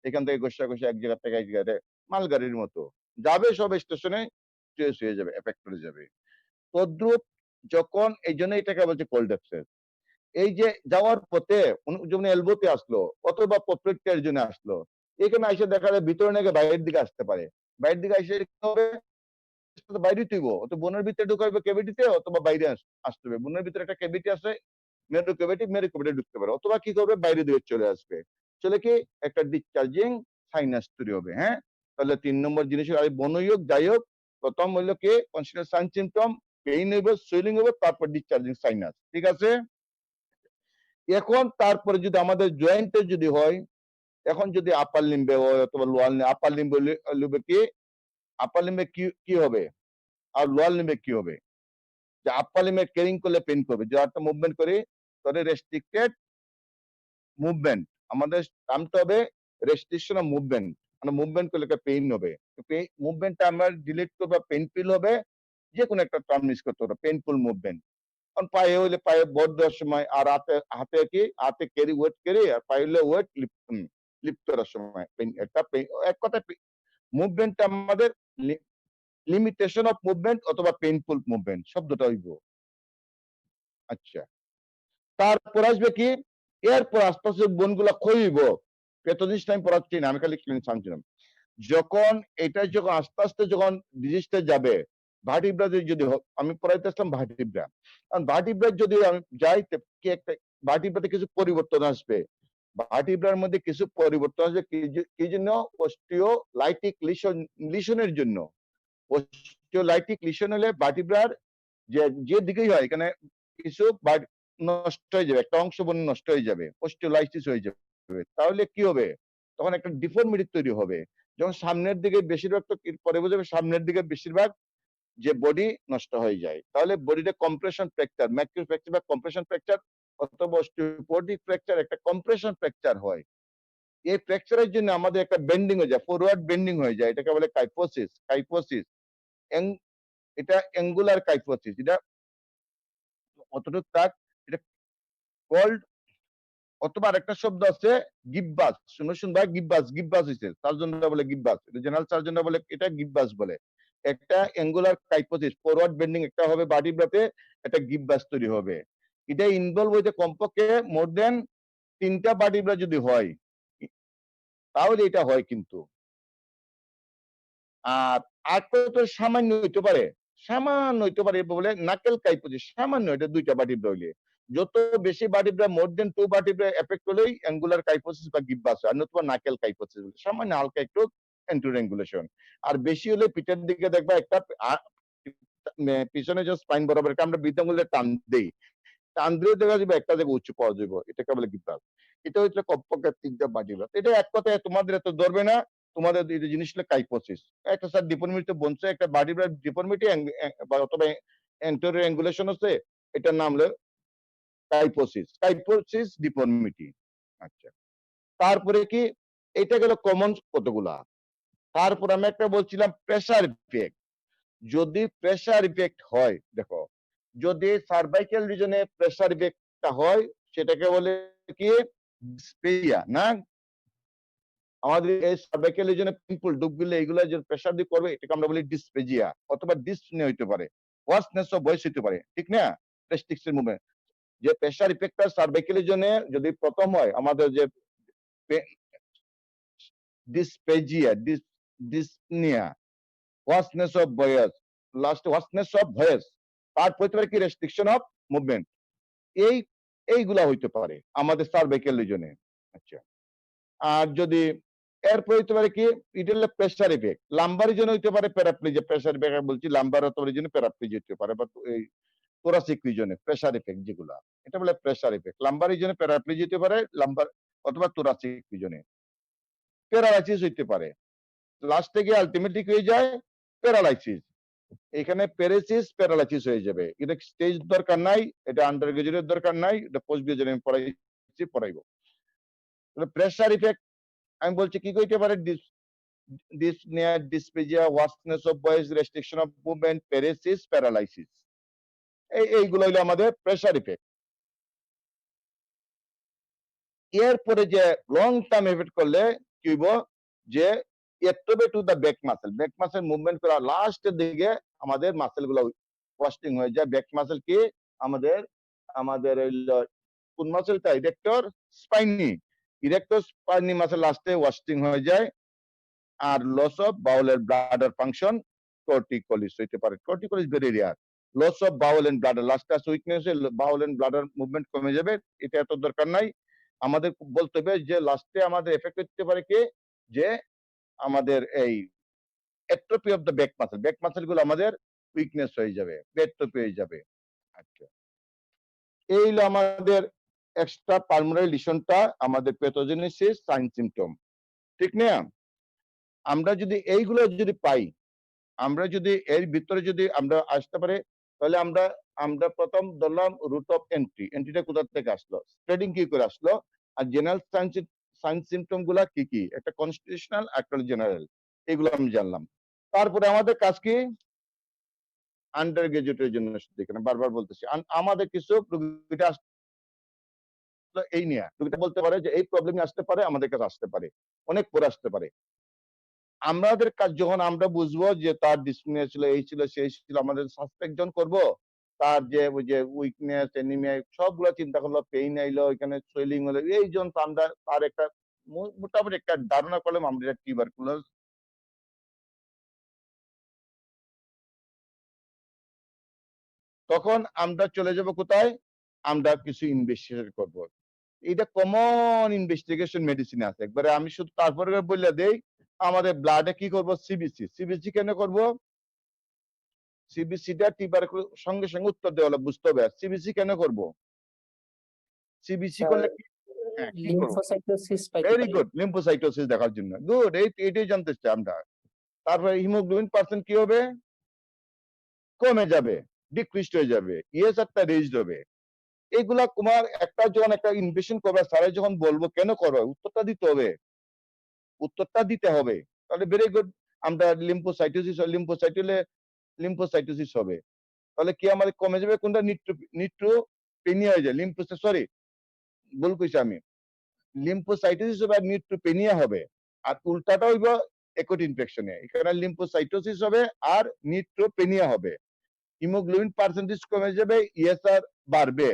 এখান থেকে ঘষা এক জায়গা থেকে এক জায়গায় মালগাড়ির মতো যাবে, সব স্টেশনে ট্রেস হয়ে যাবে, এফেক্ট হয়ে যাবে। তদ্রুপ যখন, এই জন্য এটাকে বলছে কোল্ড অ্যাবসেস। এই যে যাওয়ার পথে যেমন এলবোতে আসলো অথবা পপলেটের জন্য আসলো, এখানে এসে দেখা যায় ভিতরে নাকি বাইরের দিকে আসতে পারে, বাইরের দিকে এসে কি হবে, বাইরে তুইব তো বোনের ভিতরে ঢুকাইবে ক্যাভিটিতে, অথবা বাইরে আসতে হবে। বোনের ভিতরে একটা ক্যাভিটি আছে, মেরু ক্যাভিটি ঢুকতে পারে, অথবা কি করবে, বাইরে দিয়ে চলে আসবে, চলে কি একটা ডিসচার্জিং সাইনাস তৈরি হবে। হ্যাঁ, তাহলে 3 নম্বর জিনিস, আর বনই হোক যাই হোক, প্রথম হইলো কি কনস্টিটিউশনাল সাইন সিম্পটম, পেইন হবে, সুয়েলিং হবে, তারপর ডিসচার্জিং সাইনাস। ঠিক আছে। এখন তারপরে যদি আমাদের জয়েন্টে যদি হয়, এখন যদি আপার লিম্বে হয় অথবা লোয়ার, আপার লিম্বে কি, আপার লিম্বে কি হবে আর লোয়ার লিম্বে কি হবে, যে আপার লিম্বে ক্যারিং করলে পেন করবে, যে একটা মুভমেন্ট করি তাহলে রেস্ট্রিক্টেড মুভমেন্ট, আমাদের নামতে হবে রেস্ট্রিকশন অফ মুভমেন্ট, মানে মুভমেন্ট করলে পেইন হবে, মুভমেন্টটা আমরা ডিলিট করবো, পেইনফুল হবে, যে কোনো একটা টার্ম ইউজ করতে হবে, পেইনফুল মুভমেন্ট। কারণ পায়ে হইলে পায়ে ভর দেওয়ার সময়, আর হাতে কি, হাতে ক্যারি ওয়েট ক্যারি, আর পায়ে হইলে ওয়েট লিফট করার সময় একটা এক কথায় মুভমেন্টটা আমাদের লিমিটেশন অফ মুভমেন্ট অথবা পেইনফুল মুভমেন্ট শব্দটা হইব। আচ্ছা, তারপর আসবে কি, এরপর আস্তে আস্তে বোনগুলা ক্ষয়িব। পেথোলজিস্ট টাইম পড়াচ্ছি না, আমি খালি ক্লিনিক সামছিলাম। যখন এটা যখন আস্তে আস্তে যখন ডিজিজটা যাবে, ভার্টিব্রা যদি আমি পড়াইতে আসলাম ভার্টিব্রা, কারণ ভার্টিব্রা যদি আমি যাই, কি একটা ভার্টিব্রাতে কিছু পরিবর্তন আসবে, ভার্টিব্রার মধ্যে কিছু পরিবর্তন আসবে, কি জন্য, অস্টিওলাইটিক লিশনের জন্য। অস্টিওলাইটিক লিশন হলে ভার্টিব্রার যে দিকেই হয়, এখানে কিছু নষ্ট হয়ে যাবে, একটা অংশ নষ্ট হয়ে যাবে, অস্টিওলাইসিস হয়ে যাবে। তাহলে কি হবে, তখন একটা ডিফর্মিটি তৈরি হবে। যখন সামনের দিকে বেশিরভাগ তো পরে বুঝবে সামনের দিকে বেশিরভাগ যে বডি নষ্ট হয়ে যায়, তাহলে বডিটা কম্প্রেশন ফ্র্যাকচার, ম্যাকিউল ফ্র্যাকচার বা কম্প্রেশন ফ্র্যাকচার অথবা অস্টিওপোরোটিক ফ্র্যাকচার একটা কম্প্রেশন ফ্র্যাকচার হয়। এই ফ্র্যাকচারের জন্য আমাদের একটা বেন্ডিং হয়ে যায়, ফরওয়ার্ড বেন্ডিং হয়ে যায়, এটাকে বলে কাইফোসিস। কাইফোসিস এটা অ্যাঙ্গুলার কাইফোসিস, এটা অতটুকু তাক, এটা কল্ড, অথবা আরেকটা শব্দ আছে গিব্বাস, শুনবা গিব্বাস, গিব্বাস হইছে সার্জনরা বলে গিব্বাস, জেনারেল সার্জনরা বলে এটা গিব্বাস বলে। একটা অ্যাঙ্গুলার কাইফোসিস, ফরওয়ার্ড বেন্ডিং একটা হবে ভার্টিব্রাতে, একটা গিব্বাস তৈরি হবে। এটা ইনভলভ হইতে কমপক্ষে মোর দেন 3টা ভার্টিব্রা যদি হয়, তাহলে এটা হয় কিন্তু। আর তো সামান্য হইতে পারে, সামান্য হইতে পারে বলে নাকেল কাইফোসিস, সামান্য, এটা 2টা ভার্টিব্রা হইলে। যত বেশি ভার্টিব্রা, মোর দেন 2 ভার্টিব্রা এফেক্ট হলেই অ্যাঙ্গুলার কাইফোসিস বা গিব্বাস হয়, আর নতুবা নাকেল কাইফোসিস বলে। সামান্য হালকা একটু অ্যান্টুরেঙ্গুলেশন। আর বেশি হলে পিঠের দিকে দেখবা একটা পিছনে যে স্পাইন বরাবর একটা আমরা বৃদ্ধাঙ্গুলে টান দেই, টান দিলেও দেখা যাবে একটা জায়গায় উঁচু পাওয়া যাবে, এটাকে বলে গিব্বাস। এটা হচ্ছে কমপক্ষে 3টা ভার্টিব্রা। এটা এক কথায় তোমাদের এত ধরবে না, তোমাদের এই জিনিস হলো কাইফোসিস। একটা স্যার ডিফর্মিটি বলছে, একটা ভার্টিব্রার ডিফর্মিটি অথবা অ্যান্টেরিয়র অ্যাঙ্গুলেশন আছে, এটার নাম হলো কাইফোসিস, কাইফোসিস ডিফর্মিটি। আচ্ছা, তারপরে কি, এটা গেল কমন কতগুলা। তারপর আমি একটা বলছিলাম প্রেসার ইফেক্ট। যদি প্রেসার ইফেক্ট হয়, দেখো যদি সার্ভাইকাল রিজনে প্রেসার ইফেক্টটা হয়, সেটাকে বলে কি ডিসপেজিয়া না। আমাদের এই সার্ভাইকাল রিজনে পিম্পল ডুবগুলো এগুলো যে প্রেসার দিয়ে করবে, এটাকে আমরা বলি ডিসপেজিয়া অথবা ডিসপনিয়া হইতে পারে, ওয়ার্সনেস অফ ভয়েস হইতে পারে, ঠিক না? টেস্টিক্সের মুভমেন্ট, যে প্রেসার ইফেক্টটা সার্ভাইকাল রিজনে যদি প্রথম হয়, আমাদের যে ডিসপেজিয়া, dyspnoea, hoarseness of voice, last hoarseness of voice, তারপরে কি রেস্ট্রিকশন অফ মুভমেন্ট, এই এইগুলা হইতে পারে আমাদের সার্ভাইকাল রিজনে। আচ্ছা, আর যদি এরপর হইতে পারে কি, এটা হলো প্রেসার ইফেক্ট। লাম্বার রিজনে হইতে পারে প্যারাপ্লিজিয়া, প্রেসার ইফেক্ট বলছি, লাম্বার অথবা রিজনে প্যারাপ্লিজিয়া হইতে পারে, বা এই thoracic রিজনে প্রেসার ইফেক্ট যেগুলা, এটা বলে প্রেসার ইফেক্ট। লাম্বার রিজনে প্যারাপ্লিজিয়া হইতে পারে, লাম্বার অথবা thoracic রিজনে প্যারালাইসিস হইতে পারে। লাস্টে গিয়ে আলটিমেটলি হয়ে যায় প্যারালাইসিস। এখানে প্যারালাইসিস প্যারালাইসিস হয়ে যাবে। এটা স্টেজ দরকার নাই, এটা আন্ডার গ্রাজুয়েটের দরকার নাই, এটা পোস্ট গ্রাজুয়েট আমি পড়াইবো। প্রেসার ইফেক্ট আমি বলছি কি কইতে পারে, dyspnea, dysphagia, hoarseness of voice, restriction of movement, paresis, paralysis, এইগুলো হলো আমাদের প্রেসার ইফেক্ট। এরপরে যে লং টার্ম এফেক্ট করলে কি হইব, যে এটবে to the back muscle movement করা লাস্টের দিকে আমাদের মাসেল গুলো ওয়াস্টিং হয়ে যায়। ব্যাক মাসেল কি আমাদের, আমাদের কোন মাসেলটা, ইরেক্টর স্পাইনি মাসেল লাস্টে ওয়াস্টিং হয়ে যায়। আর লস অফ বাউলের ব্লাডার ফাংশন, টর্টিকোলিস হইতে পারে। Torticollis very rare. Loss of bowel and bladder, লাস্টে weakness, bowel and bladder movement কমে যাবে, এটা এত দরকার নাই। আমাদের বলতে হবে যে লাস্টে আমাদের এফেক্ট হতে পারে কি, যে আমাদের এই atrophy of the back muscle গুলো আমাদের উইকনেস হয়ে যাবে, অ্যাট্রোফি হয়ে যাবে। আচ্ছা, এই হলো আমাদের এক্সট্রা পালমোনারি লিশনটা, আমাদের প্যাথোজেনেসিস সাইন সিম্পটম, ঠিক না? আমরা যদি এইগুলো যদি পাই, আমরা যদি এর ভিতরে যদি আমরা আসতে পারে, তাহলে আমরা আমরা প্রথম ধরলাম রুট অফ এন্ট্রি, এন্ট্রিটা কোথা থেকে আসলো, স্প্রেডিং কি করে আসলো, আর জেনারেল সাইন সিম্পটম গুলা কি কি, একটা কনস্টিটিউশনাল, একটা জেনারেল, এগুলো আমি জানলাম। তারপরে আমাদের কাজ কি, আন্ডার গ্রাজুয়েটের জন্য, এখানে বারবার বলতেছি, আমাদের কিছু রোগীটা আসলে এই নিয়ে রোগীটা বলতে পারে যে এই প্রবলেম আসতে পারে, আমাদের কাছে আসতে পারে, অনেক পরে আসতে পারে। আমাদের কাজ যখন আমরা বুঝবো যে তার ডিসপ্নিয়া ছিল, এই ছিল, সেই ছিল, আমাদের সাসপেক্ট জন করব, তার যে ওই যে উইকনেস, এনিমিয়া, সবগুলো চিন্তা করলো, পেইন আইলো, এখানে সোয়েলিং হলো, এই জন আমরা তার একটা মোটামুটি একটা ধারণা করলাম আমরা টিউবারকুলোজ। তখন আমরা চলে যাব কোথায়, আমরা কিছু ইনভেস্টিগেশন করব। এটা কমন ইনভেস্টিগেশন মেডিসিন আছে একবারে, আমি শুধু তারপরে বলে দেই, আমাদের ব্লাডে কি করব, সিবিসি কেন করব, সিবিসিটা টিউবারকুলোজ সঙ্গে সঙ্গে উত্তর দেওয়া হলো, বুঝতে হবে সিবিসি কেন করব। সিবিসি করলে কি, হ্যাঁ কি করব লিম্ফোসাইটোসিস পাইতে ভেরি পারি। গুড লিম্ফোসাইটোসিস দেখার জন্য গুড এটাই জানতে চাই আমরা তারপরে হিমোগ্লোবিন পার্সেন্ট কি হবে কমে যাবে ডিক্রিজড হয়ে যাবে ইএসআরটা রেজড হবে এইগুলা তোমার একটা যখন একটা ইনভেশন করবে স্যারে যখন বলবো কেন করবে উত্তরটা দিতে হবে তাহলে ভেরি গুড আমরা লিম্ফোসাইটোসিস হবে তাহলে কি আমাদের কমে যাবে কোনটা নিউট্রোপেনিয়া হয়ে যায় সরি ভুল কইছি আমি লিম্ফোসাইটোসিস হবে আর নিউট্রোপেনিয়া হবে আর উল্টাটা হইব একট ইনফেকশনে এখানে লিম্ফোসাইটোসিস হবে আর নিউট্রোপেনিয়া হবে হিমোগ্লোবিন পার্সেন্টেজ কমে যাবে ইএসআর বাড়বে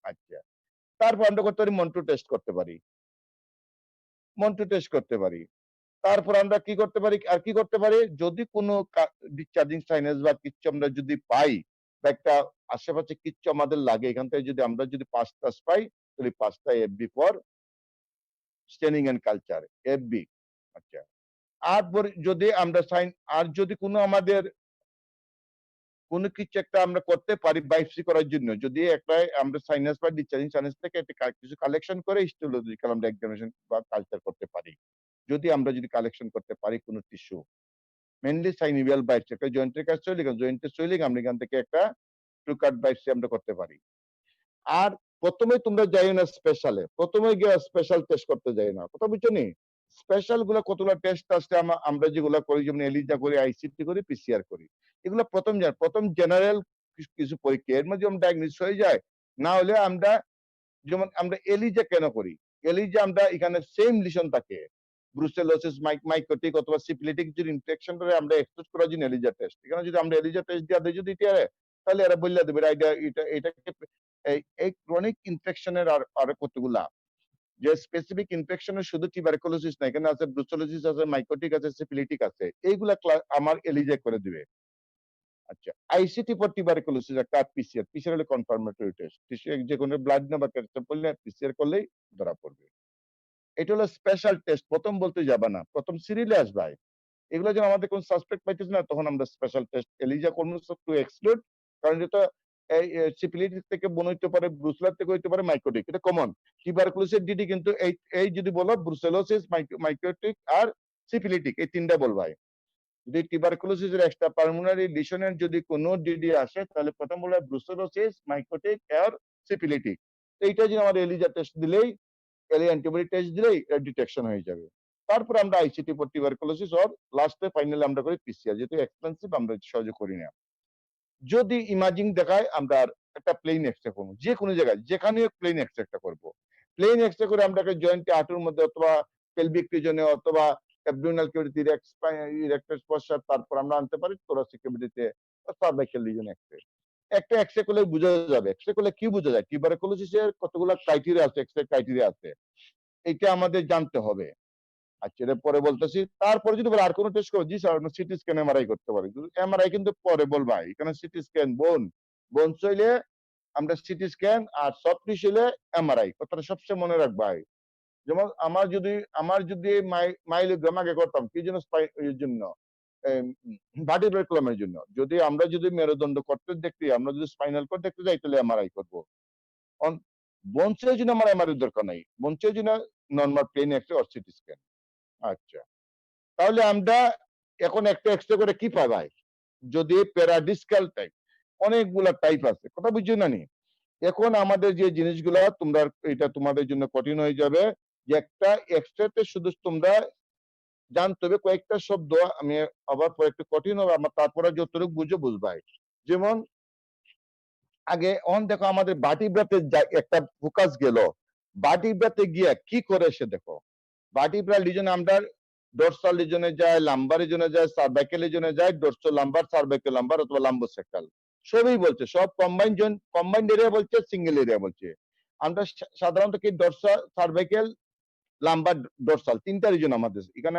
আচ্ছা তারপর আমরা করতে পারি মন্টু টেস্ট করতে পারি তারপর আমরা কি করতে পারি যদি কোনো ডিসচার্জিং সাইনাস বা কিচ্ছু আমরা যদি পাই বা একটা আশেপাশে কিচ্ছু আমাদের লাগে এখান থেকে যদি আমরা 5টা পাই তাহলে 5টা AFB for staining and culture AFB আচ্ছা আর যদি আমরা যদি কোনো আমাদের কোনো কিছু একটা আমরা করতে পারি বায়োপসি করার জন্য যদি একটা আমরা সাইনাস বা ডিসচার্জিং সাইনাস থেকে একটা কিছু কালেকশন করে হিস্টোলজিক্যাল আমরা এক্সামিনেশন বা কালচার করতে পারি যদি কালেকশন করতে পারি কোনো টিস্যু মেইনলি সাইনিভিয়াল বায়োপসি একটা জয়েন্টের কাছে জয়েন্টের সইলিং আমরা এখান থেকে একটা ট্রুকাট বায়োপসি আমরা করতে পারি আর প্রথমে তোমরা যাই না প্রথমে গিয়ে স্পেশাল টেস্ট করতে যাই না কথা বুঝছো নি স্পেশাল গুলা কতগুলো টেস্ট আছে আমরা যেগুলো করি যেমন এলিজা করি আইসিটি করি পিসিআর করি এগুলো প্রথম জেনারেল কিছু পরীক্ষা এর মধ্যে যেমন ডায়াগনোসিস হয়ে যায় না হলে আমরা যেমন আমরা এলিজা কেন করি এলিজা আমরা এখানে সেম লিশন থাকে ব্রুসেলোসিস মাইকোটিক অথবা সিফিলিটিক যদি ইনফেকশন করে আমরা এক্সপোজ করার জন্য এলিজা টেস্ট এখানে যদি আমরা এলিজা টেস্ট দিয়ে যদি তাহলে এরা বললে দেবে এটাকে এই ক্রনিক ইনফেকশনের আর কতগুলা যে স্পেসিফিক ইনফেকশনের শুধু টিউবারকুলোসিস না এখানে আছে ব্রুসেলোসিস আছে মাইকোটিক আছে সিফিলিটিক আছে এইগুলা আমার এলিজা করে দিবে আচ্ছা আইসিটি ফর টিউবারকুলোসিস একটা পিসিআর হলো কনফার্মেটরি টেস্ট যে কোনো ব্লাড না বা স্যাম্পল না পিসিআর করলেই ধরা পড়বে এটা হলো স্পেশাল টেস্ট প্রথম বলতে যাবে না প্রথম সিরিয়ালে আসবে এগুলো যখন আমাদের কোন সাসপেক্ট পাইতেছে না তখন আমরা স্পেশাল টেস্ট এলিজা করবো টু এক্সক্লুড কারণ যেটা এই সিফিলিটিস থেকে হইতে পারে ব্রুসেলার থেকে হইতে পারে মাইকোটিক এটা কমন টিউবারকুলোসিস ডিডি কিন্তু এই যদি বলো ব্রুসেলোসিস মাইকোটিক আর সিফিলিটিক এই তিনটা বলবাই যদি টিউবারকুলোসিসের এক্সট্রা পালমোনারি লিশনের যদি কোনো ডিডি আসে তাহলে প্রথম বলবে ব্রুসেলোসিস মাইকোটিক আর সিফিলিটিক এইটা যদি আমাদের এলিজা টেস্ট দিলেই অ্যান্টিবডি টেস্ট দিলেই ডিটেকশন হয়ে যাবে তারপর আমরা আইসিটি ফর টিউবারকুলোসিস আর লাস্টে ফাইনালি আমরা করি পিসিআর যেহেতু এক্সপেন্সিভ আমরা সহজে করি না যদি ইমাজিং দেখায় আমরা একটা প্লেন এক্সরে করবো যে কোনো জায়গায় যেখানে প্লেন এক্সরে করবো প্লেন এক্সরে করে আমরা জয়েন্টে হাঁটুর মধ্যে অথবা পেলভিক রিজনে অথবা অ্যাবডোমিনাল ক্যাভিটি ইরেক্টাস পশ্চাৎ তারপর আমরা আনতে পারি থোরাসিক ক্যাভিটিতে সার্ভাইকাল রিজন এক্সরে একটা এক্সরে করলে বোঝা যাবে এক্সরে করলে কি বোঝা যায় টিউবারকুলোসিসের কতগুলো ক্রাইটেরিয়া আছে এক্সরে ক্রাইটেরিয়া আছে এটা আমাদের জানতে হবে আচ্ছা এর পরে বলতেছি তারপরে যদি আর কোনো টেস্ট করো জি স্যার সিটি স্ক্যান এমআরআই করতে পারি এমআরআই কিন্তু পরে বলবা এখানে সিটি স্ক্যান বোন চাইলে আমরা সিটি স্ক্যান আর সফট টিস্যু হলে এমআরআই কথাটা সবসময় মনে রাখবা যেমন আমার যদি মাইলোগ্রাম আগে করতাম কি জন্য এর জন্য ভার্টিব্রাল জন্য যদি আমরা যদি মেরুদণ্ড করতে দেখতে আমরা যদি স্পাইনাল কর্ড দেখতে যাই তাহলে এমআরআই করবো বোনসের জন্য আমার এমআরআই দরকার নাই বোনসের জন্য নর্মাল প্লেন এক্সরে আর সিটি স্ক্যান আচ্ছা তাহলে আমরা এখন একটা এক্সরে করে কি পাবাই যদি প্যারাডিসকাল টাইপ অনেকগুলা টাইপ আছে কথা বুঝছো না নি এখন আমাদের যে জিনিসগুলা তোমরা এটা তোমাদের জন্য কঠিন হয়ে যাবে যে একটা এক্সরেতে শুধু তোমরা জানতে হবে কয়েকটা শব্দ আমি আবার পরে একটু কঠিন হবে আমার তারপরে যতটুকু বুঝবাই যেমন আগে দেখো আমাদের ভার্টিব্রাতে একটা ফোকাস গেল ভার্টিব্রাতে গিয়া কি করে সে দেখো ভার্টিব্রাল রিজন আমরা ডোরসাল রিজনে যায় লাম্বার রিজনে যায় সার্ভাইকাল রিজনে যায় ডোরসাল লাম্বার সার্ভাইকাল লাম্বার অথবা লাম্বোসেক্টাল সবই বলছে সব কম্বাইন্ড এরিয়া বলছে সিঙ্গেল এরিয়া বলছে আমরা সাধারণত কি ডোরসাল সার্ভাইকাল লাম্বার ডোরসাল তিনটা রিজন আমাদের এখানে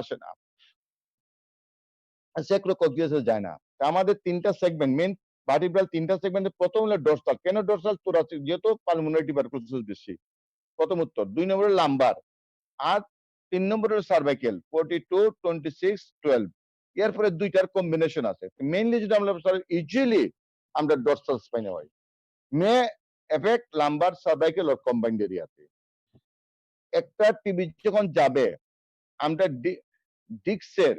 আসে না সেক্রোককিয়াসে যায় না আমাদের তিনটা সেগমেন্ট মেইন ভার্টিব্রাল তিনটা সেগমেন্টে প্রথম হলো ডোরসাল কেন ডোরসাল তোরাসিক যেহেতু পালমোনারি টিউবারকুলোসিস বেশি প্রথম উত্তর 2 নম্বরে লাম্বার আর 3 নম্বরে সার্ভাইকাল 42 26 12 এরপরে দুইটার কম্বিনেশন আছে মেইনলি যদি আমরা ইউজুয়ালি আমরা ডোরসাল স্পাইনে হয় মে এফেক্ট লাম্বার সার্ভাইকাল আর কম্বাইন্ড এরিয়াতে একটা টিবি যখন যাবে আমরা ডিক্সের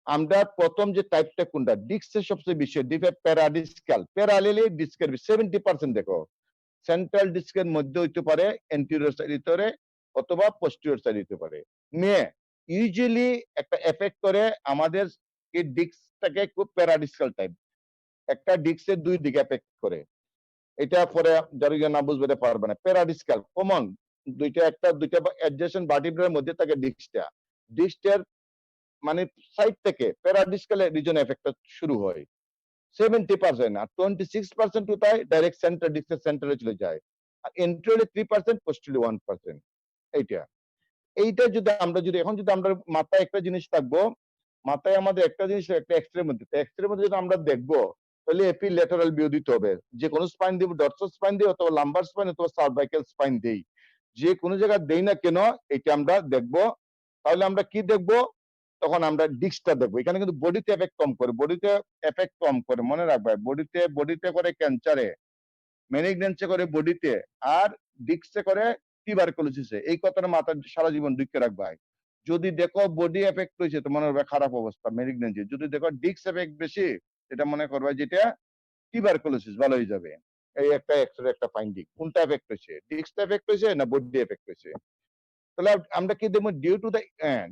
আমরা প্রথম যে টাইপটা কোনটা ডিক্সের সবচেয়ে বেশি প্যারাডিসকাল প্যারালেলি ডিস্কের 70% দেখো সেন্ট্রাল ডিস্কের মধ্যে হইতে পারে এন্টিরিয়র সাইড হইতে পারে অথবা পোস্টেরিয়র সাইড হইতে পারে নিয়ে ইউজুয়ালি একটা এফেক্ট করে আমাদের এই ডিস্কটাকে খুব প্যারাডিসকাল টাইপ একটা ডিস্কের দুই দিকে এফেক্ট করে এটা পরে যারা না বুঝবে এটা পারবে না প্যারাডিসকাল কমন দুইটা অ্যাডজেসেন্ট ভার্টিব্রার মধ্যে থাকে ডিস্কটার মানে সাইড থেকে প্যারাডিসকাল রিজন এফেক্টটা শুরু হয় 70% আর 26% কোথায় ডাইরেক্ট সেন্টার ডিস্কের সেন্টারে চলে যায় আর এন্ট্রিয়ালি 3% পোস্টেরিয়রলি 1% এইটা যদি এখন আমরা মাথায় একটা জিনিস থাকবো মাথায় আমাদের একটা জিনিস একটা এক্সরে মধ্যে যদি আমরা দেখবো তাহলে এপি ল্যাটারাল ভিউ দিতে হবে যে কোনো স্পাইন দিব ডরসাল স্পাইন দিই অথবা লাম্বার স্পাইন অথবা সার্ভাইকাল স্পাইন দেই যে কোনো জায়গায় দেই না কেন এটা আমরা দেখবো তাহলে আমরা কি দেখবো তখন আমরা ডিস্কটা দেখবো এখানে কিন্তু বডিতে এফেক্ট কম করে মনে রাখবে বডিতে করে ক্যান্সারে ম্যালিগন্যান্সে করে বডিতে আর ডিস্কে করে টিউবারকুলোসিসে এই কথাটা মাথায় সারা জীবন ঢুকে রাখবে যদি দেখো বডি এফেক্ট হয়েছে তো মনে হবে খারাপ অবস্থা ম্যালিগন্যান্সি যদি দেখো ডিস্ক এফেক্ট বেশি এটা মনে করবে যেটা টিউবারকুলোসিস ভালো হয়ে যাবে এই একটা এক্সরে একটা ফাইন্ডিং কোনটা এফেক্ট হয়েছে ডিস্কটা এফেক্ট হয়েছে না বডি এফেক্ট হয়েছে তাহলে আমরা কি দেখবো ডিউ টু দ্য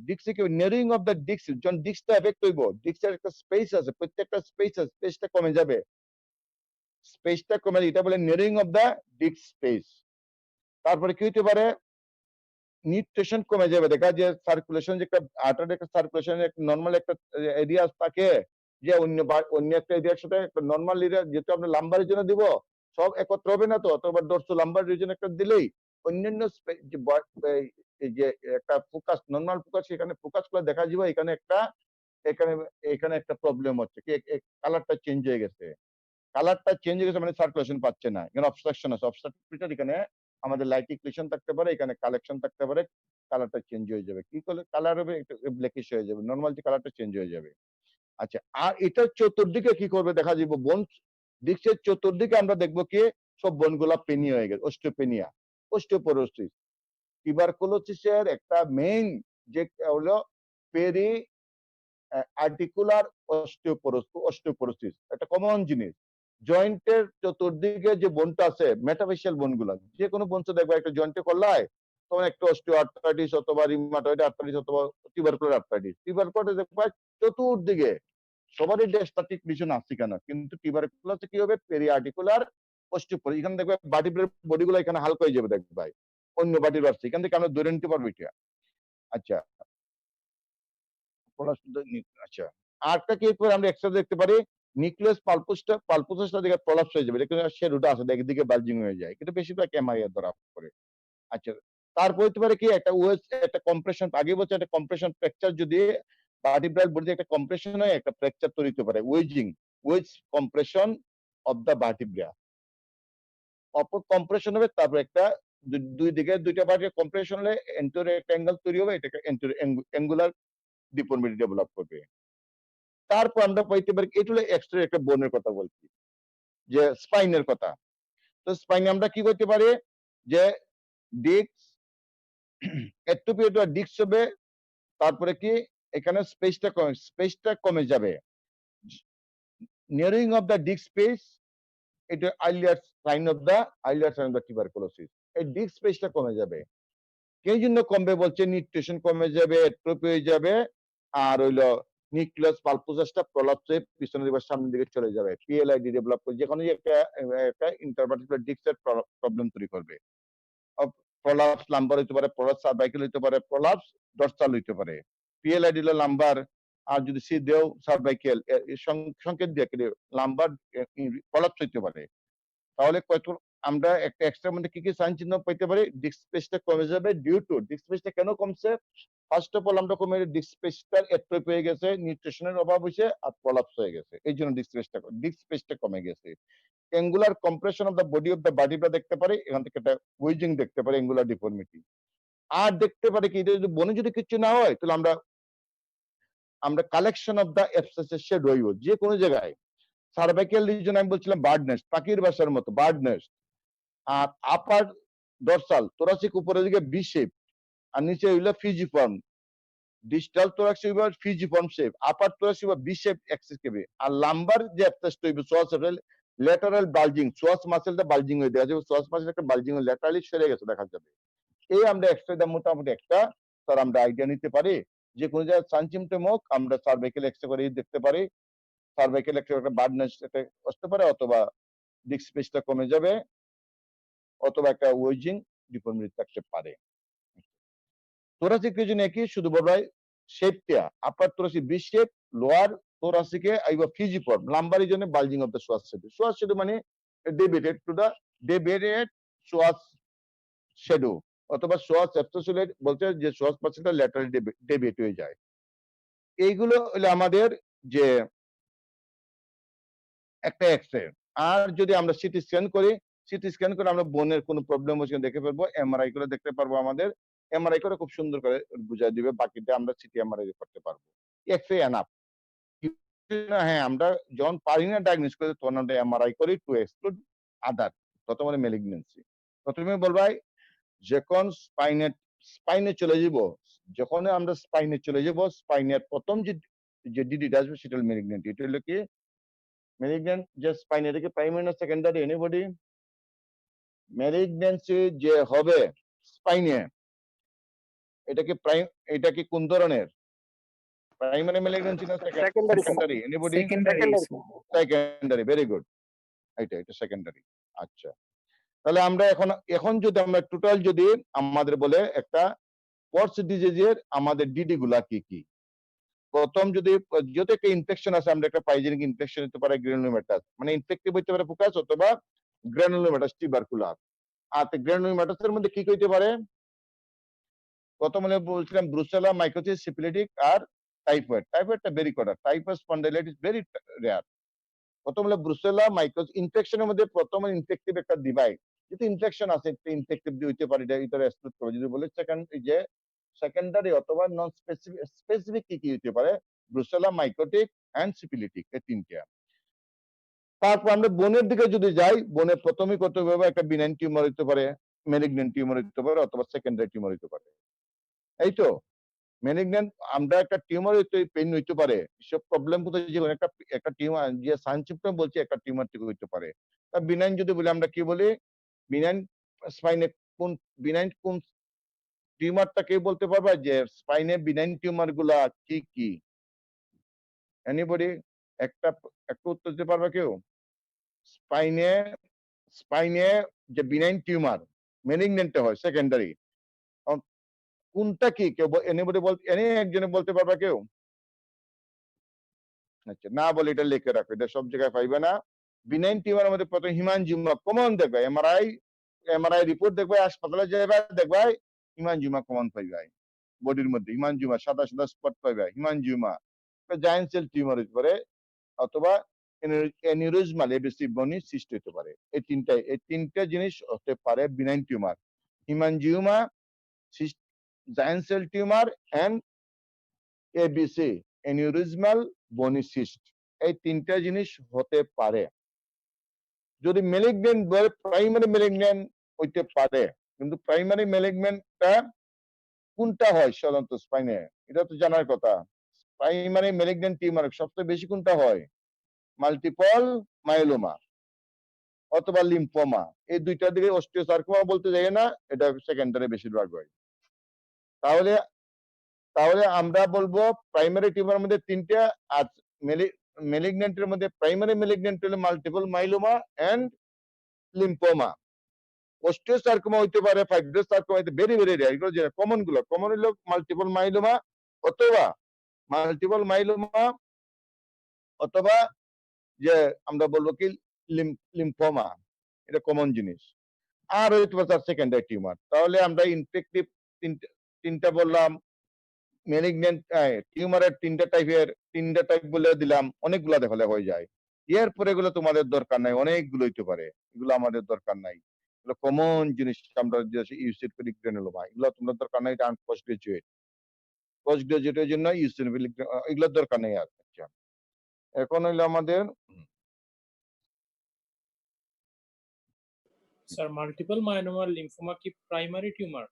ডিস্ক কি নিয়ারিং অফ দ্য ডিস্ক যখন ডিস্কটা এফেক্ট হইব ডিস্কের একটা স্পেস আছে প্রত্যেকটা স্পেসটা কমে যাবে স্পেসটা কমে এটা বলে narrowing of the disc space তারপরে কি হতে পারে নিউট্রিশন কমে যাবে দেখা যে সার্কুলেশন যে একটা আর্টারি একটা সার্কুলেশন একটা নরমাল একটা এরিয়া থাকে যে অন্য একটা এরিয়ার সাথে একটা নরমাল এরিয়া যেটা আমরা লাম্বারের জন্য দিব সব একত্র হবে না তো অথবা ডরসো লাম্বার রিজন একটা দিলেই অন্যান্য যে একটা ফোকাস নরমাল ফোকাস এখানে ফোকাস করে দেখা যাবে এখানে একটা প্রবলেম হচ্ছে কি কালারটা চেঞ্জ হয়ে গেছে মানে সার্কুলেশন পাচ্ছে না এখানে অবস্ট্রাকশন আছে অবস্ট্রাকশন এখানে আমাদের লাইট ইকুয়েশন থাকতে পারে এখানে কালেকশন থাকতে পারে কালারটা চেঞ্জ হয়ে যাবে কি করলে কালার হবে একটু ব্ল্যাকিশ হয়ে যাবে নরমাল যে কালারটা চেঞ্জ হয়ে যাবে আচ্ছা আর এটার চতুর্দিকে কি করবে দেখা যাবে বোন ডিস্কের চতুর্দিকে আমরা দেখবো কি সব বোনগুলা পেনি হয়ে গেছে অস্টিওপোরোসিস টিউবারকুলোসিসের একটা মেইন যে হলো পেরি আর্টিকুলার অস্টিওপোরোসিস একটা কমন জিনিস জয়েন্টের চতুর্দিকে যে বোনটা আছে মেটাফেশিয়াল বোনগুলা যে কোনো বোন দেখবা একটা জয়েন্টে করলায় তখন একটা অস্টিওআর্থ্রাইটিস অথবা রিউমাটয়েড আর্থ্রাইটিস অথবা টিউবারকুলার আর্থ্রাইটিস টিউবারকুলার দেখবা চতুর্দিকে সবারই স্ট্যাটিক রিজন আছে কেন কিন্তু টিউবারকুলাসে কি হবে পেরিআর্টিকুলার অস্টিওপোরোসিস এখানে দেখবে বডিগুলো এখানে হালকা হয়ে যাবে দেখবা অন্য বাটির বাড়ছে এখান থেকে আমরা ধরে নিতে পারবো এটা আচ্ছা আচ্ছা আরেকটা কি আমরা এক্সট্রা দেখতে পারি নিউক্লিয়াস পালপোসাসটা দিকে প্রলাপস হয়ে যাবে এটা সে রুটা আছে একদিকে বালজিং হয়ে যায় কিন্তু বেশিরভাগ এমআইআর ধরা পড়ে আচ্ছা তারপর হতে পারে কি একটা কম্প্রেশন আগে বলছে একটা কম্প্রেশন ফ্র্যাকচার যদি ভার্টিব্রাল বডিতে একটা কম্প্রেশন হয় একটা ফ্র্যাকচার তৈরি হতে পারে wedge compression of the vertebra অপর কম্প্রেশন হবে তারপর একটা দুই দিকে দুইটা ভার্টিব্রা কম্প্রেশন হলে এন্টোরিয়র একটা অ্যাঙ্গেল তৈরি হবে এটাকে অ্যাঙ্গুলার ডিফর্মিটি ডেভেলপ করবে তারপর আমরা পাইতে পারি এটা হলো এক্সট্রা একটা বোনের কথা বলছি যে স্পাইনের কথা তো স্পাইনে আমরা কি করতে পারি যে ডিস্ক ডিস্ক হবে তারপরে কি এখানে স্পেসটা কমে যাবে narrowing of the disc space এটা earlier sign of the tuberculosis এই ডিস্ক স্পেসটা কমে যাবে এই জন্য কমবে বলছে নিউট্রিশন কমে যাবে এট্রোপি হয়ে যাবে আর হইলো নিউক্লিয়াস পালপোসাসটা প্রলাপস হয়ে পিছনের দিকে সামনের দিকে চলে যাবে পিএলআইডি ডেভেলপ করে যেখানে একটা ইন্টারভার্টিকুলার ডিস্কের প্রবলেম তৈরি করবে প্রলাপস লাম্বার হইতে পারে প্রলাপস সার্ভাইকাল হইতে পারে প্রলাপস ডরসাল হইতে পারে পিএলআইডি হলো লাম্বার আর যদি সি দেও সার্ভাইকাল সংকেত দিয়ে লাম্বার প্রলাপস হইতে পারে তাহলে আমরা একটা এক্সট্রা মধ্যে কি কি সাইন চিহ্ন পেতে পারি ডিস্ক স্পেসটা কমে যাবে ডিউ টু ডিস্ক স্পেসটা কেন কমছে ফার্স্ট অফ অল আমরা কমে ডিস্ক স্পেসটা এট্রোপি হয়ে গেছে নিউট্রিশনের অভাব হয়েছে আর প্রলাপস হয়ে গেছে এই জন্য ডিস্ক স্পেসটা কমে গেছে angular compression of the body of the vertebra দেখতে পারি এখান থেকে একটা ওয়েজিং দেখতে পারি অ্যাঙ্গুলার ডিফর্মিটি আর দেখতে পারি কি যদি বনে যদি কিছু না হয় তাহলে আমরা কালেকশন অফ দ্য অ্যাবসেসের শেড হইব যে কোনো জায়গায় সার্ভাইকাল রিজন আমি বলছিলাম বার্ড নেস্ট পাখির বাসার মতো বার্ড নেস্ট আর আপার ডরসাল তোরাসিক উপরের দিকে বি শেপ আর নিচে হইলো ফিজিফর্ম। ডিজিটাল thorax হইব ফিজিফর্ম শেপ, আপার thorax হইব বি শেপ এক্সিস কেবি, আর লাম্বার যে অ্যাপসেসট হইব সোয়াস ল্যাটারাল বালজিং, সোয়াস মাসেলটা বালজিং হয়ে দেখা যাবে, সোয়াস মাসেল একটা বালজিং হয়ে ল্যাটারালি সরে গেছে দেখা যাবে। এই আমরা এক্সরে মোটামুটি একটা স্যার আমরা আইডিয়া নিতে পারি যে কোনো জায়গায় সানচিমটম হোক আমরা সার্ভাইকেল এক্সরে করে দেখতে পারি। সার্ভাইকেল এক্সরে একটা বার্ডনেস আসতে পারে, অথবা ডিস্ক স্পেসটা কমে যাবে, অথবা একটা ওয়েজিং ডিফর্মিটি থাকতে পারে। thoracic region একই, শুধু বলবাই শেপটা upper thoracic B shape, lower thoracic আইবা ফিজিফর্ম, লাম্বার রিজনে bulging of the psoas shadow. Psoas shadow মানে deviated to the deviated psoas shadow, অথবা সোয়াস অ্যাবসোসিয়েট বলতে যে সোয়াস পার্সেন্টটা ল্যাটারালি ডেভিয়েট হয়ে যায়। এইগুলো হলো আমাদের যে একটা এক্সরে। আর যদি আমরা সিটি স্ক্যান করি, সিটি স্ক্যান করে আমরা বোনের কোনো প্রবলেম হচ্ছে দেখে ফেলবো, এমআরআই করে দেখতে পারবো, আমাদের এমআরআই করে খুব সুন্দর করে বুঝাই দিবে, বাকিটা আমরা সিটি এমআরআই করতে পারবো। X ray enough. হ্যাঁ, আমরা যখন পারি না ডায়াগনোস করতে তখন আমরা এমআরআই করি টু এক্সক্লুড আদার, তত মানে ম্যালিগন্যান্সি। প্রথমে বলবাই যখন স্পাইনে চলে যাব, যখন আমরা স্পাইনে চলে যাব, স্পাইনের প্রথম যে ডিডিটা আসবে সেটা হলো ম্যালিগন্যান্ট। এটা হলো কি ম্যালিগন্যান্ট যে স্পাইনে, এটা কি প্রাইমারি না সেকেন্ডারি? এনিবডি? ম্যালিগন্যান্সি যে হবে স্পাইনে, এটা কি কোন ধরনের? প্রাইমারি ম্যালিগন্যান্সি না secondary? Anybody? Secondary. Very good, এটা সেকেন্ডারি। আচ্ছা, তাহলে আমরা এখন যদি আমরা টোটাল যদি আমাদের বলে একটা পটস ডিজিজের আমাদের ডিডি গুলা কি কি, প্রথম যদি যেহেতু একটা ইনফেকশন আছে, আমরা একটা পাইজেনিক ইনফেকশন হতে পারে, গ্রানুলোমাটাস মানে ইনফেক্টিভ হতে পারে ফোকাস, অথবা গ্রানুলোমাটাস টিউবারকুলার। আর গ্রানুলোমাটাসের মধ্যে কি হইতে পারে? প্রথম হলে বলছিলাম ব্রুসেলা, মাইকোসিস, সিফিলিটিক আর টাইফয়েড। টাইফয়েডটা very common, typhus spondylitis very rare. প্রথম হলো ব্রুসেলা, মাইকোসিস। ইনফেকশনের মধ্যে প্রথম ইনফেক্টিভ একটা ডিভাইড, যেহেতু ইনফেকশন আছে একটা ইনফেক্টিভ দিয়ে হইতে পারে, এটা এক্সক্লুড করে। যদি বলে যে সেকেন্ডারি অথবা নন স্পেসিফিক কি কি হইতে পারে, ব্রুসেলা, মাইকোটিক এন্ড সিফিলিটিক, এই তিনটা। তারপর আমরা বোনের দিকে যদি যাই, বোনের প্রথমেই কত হবে, একটা বিনাইন টিউমার হইতে পারে, ম্যালিগন্যান্ট টিউমার হইতে পারে, অথবা সেকেন্ডারি টিউমার হইতে পারে। এই তো ম্যালিগন্যান্ট আমরা একটা টিউমার হইতে পেইন হইতে পারে, সব প্রবলেম কোথায় যে একটা টিউমার যে সাইন সিম্পটম বলছি একটা টিউমার থেকে হইতে পারে। তা বিনাইন যদি বলি আমরা কি বলি, বিনাইন স্পাইনে বিনাইন কোন টিউমারটা কে বলতে পারবা, যে স্পাইনে বিনাইন টিউমার গুলা কি কি? এনিবডি একটু উত্তর দিতে পারবে কেউ? স্পাইনে যে বিনাইন টিউমার ম্যালিগন্যান্ট হয় সেকেন্ডারি, কোনটা কি? কেউ এনিবডি একজনে বলতে পারবা কেউ? আচ্ছা, না বলে এটা লিখে রাখো, এটা সব জায়গায় পাইবে না। বিনাইন টিউমার মধ্যে প্রথম হিমানজিওমা কমন দেখবে, এমআরআই রিপোর্ট দেখবে, হাসপাতালে যাবে দেখবে হিমানজিওমা কমন পাইবে, বডির মধ্যে হিমানজিওমা সাদা সাদা স্পট পাইবে, হিমানজিওমা। জায়ান্ট সেল টিউমার হতে পারে, অথবা অ্যানিউরিজমাল এবিসি বনি সিস্ট হতে পারে। এই তিনটা জিনিস হতে পারে benign tumour, haemangioma, giant cell tumour and ABC aneurysmal bone cyst. এই তিনটা জিনিস হতে পারে। যদি ম্যালিগন্যান্ট বলে প্রাইমারি ম্যালিগন্যান্ট হইতে পারে, কিন্তু প্রাইমারি ম্যালিগন্যান্টটা কোনটা হয় সাধারণত স্পাইনে, এটা তো জানার কথা। প্রাইমারি ম্যালিগন্যান্ট টিউমার সবচেয়ে বেশি কোনটা হয়? মাল্টিপল মাইলোমা অথবা লিম্ফোমা, এই দুইটার দিকে অস্টিওসার্কোমা বলতে যাই না, এটা সেকেন্ডারি বেশিরভাগ হয়। তাহলে আমরা বলবো প্রাইমারি টিউমারের মধ্যে তিনটা, আর ম্যালিগন্যান্টের মধ্যে প্রাইমারি ম্যালিগন্যান্ট হলো multiple myeloma and lymphoma. Osteosarcoma হইতে পারে, ফাইব্রোসার্কোমা হইতে ভেরি ভেরি রেয়ার। এগুলো যে কমন হলো মাল্টিপল মাইলোমা অথবা যে আমরা বলবো কি লিম্ফোমা, এটা কমন জিনিস। আর হইতে পারে সেকেন্ডারি টিউমার। তাহলে আমরা ইনফেক্টিভ তিনটা বললাম, ম্যালিগন্যান্ট টিউমারের তিনটা টাইপ বলে দিলাম, অনেকগুলা দেখালে হয়ে যায়। এরপরে এগুলো তোমাদের দরকার নাই, অনেকগুলো হইতে পারে, এগুলো আমাদের দরকার নাই। এগুলো কমন জিনিস আমরা ইউসিনোফিলিক গ্রানুলোমা, এগুলো তোমাদের দরকার নাই, এটা পোস্ট গ্রাজুয়েটের জন্য ইউসিনোফিলিক এগুলোর দরকার নেই আর। আচ্ছা, এখন হইলো আমাদের স্যার মাল্টিপল মায়োলোমা লিম্ফোমা কি প্রাইমারি টিউমার?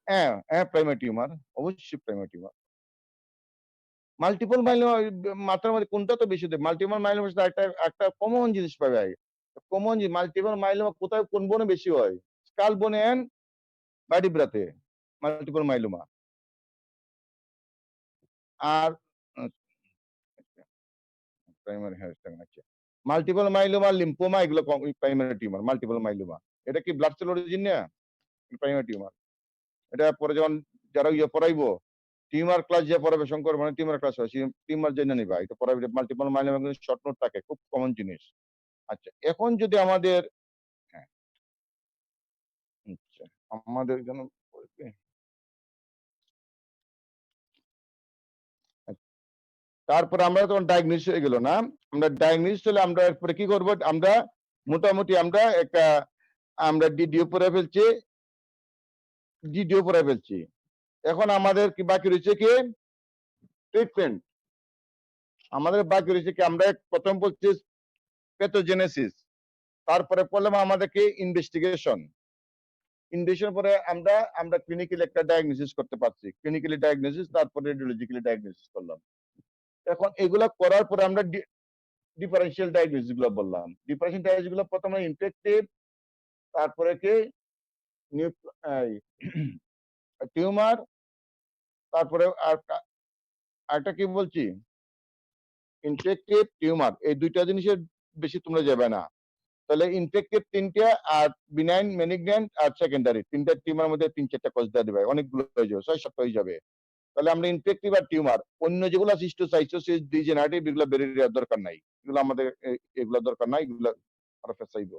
হ্যাঁ হ্যাঁ প্রাইমারি টিউমার, অবশ্যই প্রাইমারি টিউমার। মাল্টিপল মাইলোমা মাথার মধ্যে কোনটা তো বেশি দেয়, মাল্টিপল মাইলোমার সাথে একটা কমন জিনিস পাবে। কমন যে মাল্টিপল মাইলোমা কোথায় কোন বনে বেশি হয়? স্কাল বনে এন্ড ভার্টিব্রাতে মাল্টিপল মাইলোমা। আর প্রাইমারি হ্যাঁ আচ্ছা। মাল্টিপল মাইলোমা, লিম্ফোমা এগুলো প্রাইমারি টিউমার, মাল্টিপল মাইলোমা। এটা কি ব্লাড সেল অরিজিন না? Primary tumour. এটা পরে যখন যারা ইয়ে পড়াইবো টিউমার ক্লাস যে পড়াবে শঙ্কর মানে টিউমার ক্লাস হয় টিউমার জেনে নিবা এটা পড়াবে মাল্টিপল মাইলোমা কিন্তু শর্ট নোট থাকে খুব কমন জিনিস। আচ্ছা এখন যদি আমাদের হ্যাঁ আচ্ছা আমাদের এখানে তারপরে আমরা তখন ডায়াগনোসিস হয়ে গেল না, আমরা ডায়াগনোসিস হলে আমরা এরপরে কি করব, আমরা মোটামুটি আমরা ডিডিও পড়ে ফেলছি, এখন আমাদের কি বাকি রয়েছে কি ট্রিটমেন্ট। আমাদের বাকি রয়েছে কি আমরা প্রথম বলছি প্যাথোজেনেসিস, তারপরে করলাম আমাদেরকে ইনভেস্টিগেশন পরে আমরা ক্লিনিক্যালি একটা ডায়াগনোসিস করতে পারছি, ক্লিনিক্যালি ডায়াগনোসিস তারপরে রেডিওলজিক্যালি ডায়াগনোসিস করলাম। এখন এগুলা করার পরে আমরা ডিফারেন্সিয়াল ডায়াগনোসিস গুলো বললাম। ডিফারেন্সিয়াল ডায়াগনোসিস গুলো প্রথমে ইনফেক্টিভ, তারপরে কি টিউমার, তারপরে আরেকটা কি বলছি ইনফেক্টিভ টিউমার, এই দুইটা জিনিসের বেশি তোমরা যাবে না। তাহলে ইনফেক্টিভ তিনটা আর বিনাইন ম্যালিগন্যান্ট আর সেকেন্ডারি তিনটা টিউমার মধ্যে 3-4টা কজ দিয়ে দিবে, অনেকগুলো হয়ে যাবে, 6-7টা হয়ে যাবে। তাহলে আমরা ইনফেক্টিভ আর টিউমার, অন্য যেগুলো সিস্টোসাইটোসিস ডিজেনারেটিভ এগুলো বেরিয়ে দেওয়ার দরকার নাই, এগুলো আমাদের এগুলো দরকার নাই, এগুলো আরো ফেসাইব।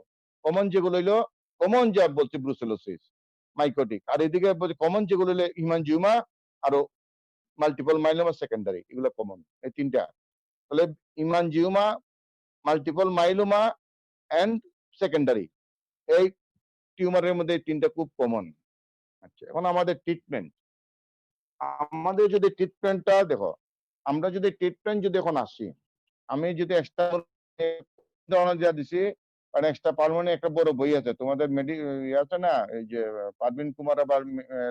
কমন যেগুলো হইলো কমন যা বলছে ব্রুসেলোসিস মাইকোটিক, আর এদিকে বলছে কমন যেগুলো হইলো হিমানজিওমা আরো মাল্টিপল মাইলোমা সেকেন্ডারি, এগুলো কমন এই তিনটা। তাহলে হিমানজিওমা, মাল্টিপল মাইলোমা এন্ড সেকেন্ডারি, এই টিউমারের মধ্যে এই তিনটা খুব কমন। আচ্ছা এখন আমাদের ট্রিটমেন্ট, আমাদের যদি ট্রিটমেন্টটা দেখো, আমরা যদি ট্রিটমেন্ট যদি এখন আসি, আমি যদি এক্সট্রা ধরনের যা দিছি, মানে এক্সট্রা পারমানেন্ট একটা বড় বই আছে তোমাদের আছে না, এই যে পারভিন কুমার আবার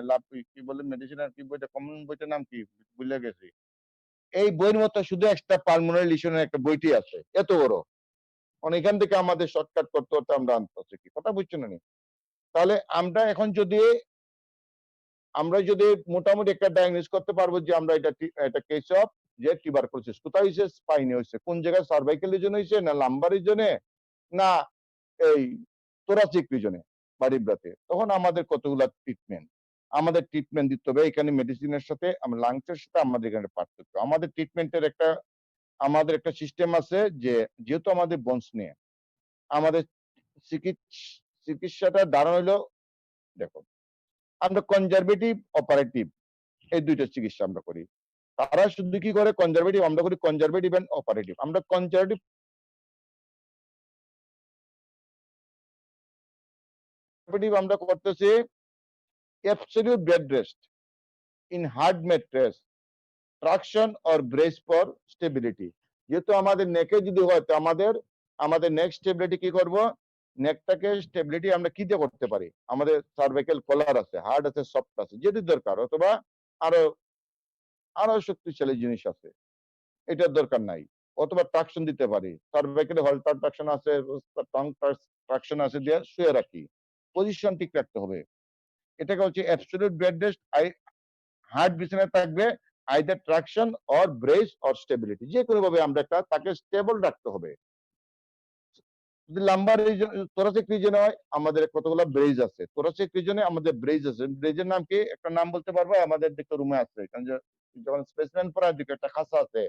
লাভ কি বলে মেডিসিন আর কি বইটা কমন বইটার নাম কি ভুলে গেছি, এই বইয়ের মতো শুধু এক্সট্রা পালমোনারি লিশনের একটা বইটি আছে এত বড়, মানে এখান থেকে আমাদের শর্টকাট করতে করতে আমরা আনতে কি কথা বুঝছো না? তাহলে আমরা যদি মোটামুটি একটা ডায়াগনোস করতে পারবো যে আমরা এটা কেস অফ যে টিউবারকুলোসিস, কোথায় হয়েছে, স্পাইনে হয়েছে, কোন জায়গায় সার্ভাইকাল রিজনে হয়েছে না লাম্বার রিজনে না এই thoracic রিজনে ভার্টিব্রাতে, তখন আমাদের কতগুলা ট্রিটমেন্ট দিতে হবে। এখানে মেডিসিনের সাথে লাংসের সাথে আমাদের এখানে পার্থক্য, আমাদের একটা সিস্টেম আছে যে যেহেতু আমাদের বন্স নিয়ে আমাদের চিকিৎসাটা দাঁড়ানো হইলো, দেখো আমরা কনজারভেটিভ অপারেটিভ এই দুইটা চিকিৎসা আমরা করি, তারা শুধু কি করে কনজারভেটিভ, আমরা করি কনজারভেটিভ এন্ড অপারেটিভ। আমরা কনজারভেটিভ আমরা করতেছি absolute bed rest in hard mattress, traction or brace for stability. যেহেতু আমাদের নেকে যদি হয় তো আমাদের নেক স্টেবিলিটি কি করব, নেকটাকে স্টেবিলিটি আমরা কি দিয়ে করতে পারি, আমাদের সার্ভাইকাল কলার আছে, হার্ড আছে, সফট আছে, যেটি দরকার, অথবা আরো আরো শক্তিশালী জিনিস আছে এটার দরকার নাই, অথবা ট্রাকশন দিতে পারি, সার্ভাইকালে হলটার ট্রাকশন আছে, টং ট্রাকশন আছে, দিয়ে শুয়ে রাখি, পজিশন ঠিক রাখতে হবে। এটাকে হচ্ছে অ্যাবসলিউট বেড রেস্ট, হার্ট বিছানায় থাকবে, either traction or brace or stability, যে কোনো ভাবে আমরা তাকে স্টেবল রাখতে হবে। যদি লাম্বার রিজন thoracic রিজন হয় আমাদের কতগুলো ব্রেজ আছে, thoracic রিজনে আমাদের ব্রেজ আছে, ব্রেজের নাম কি একটা নাম বলতে পারবো, আমাদের দিকে রুমে আছে, কারণ যখন স্পেসিমেন পড়ার দিকে একটা খাসা আছে,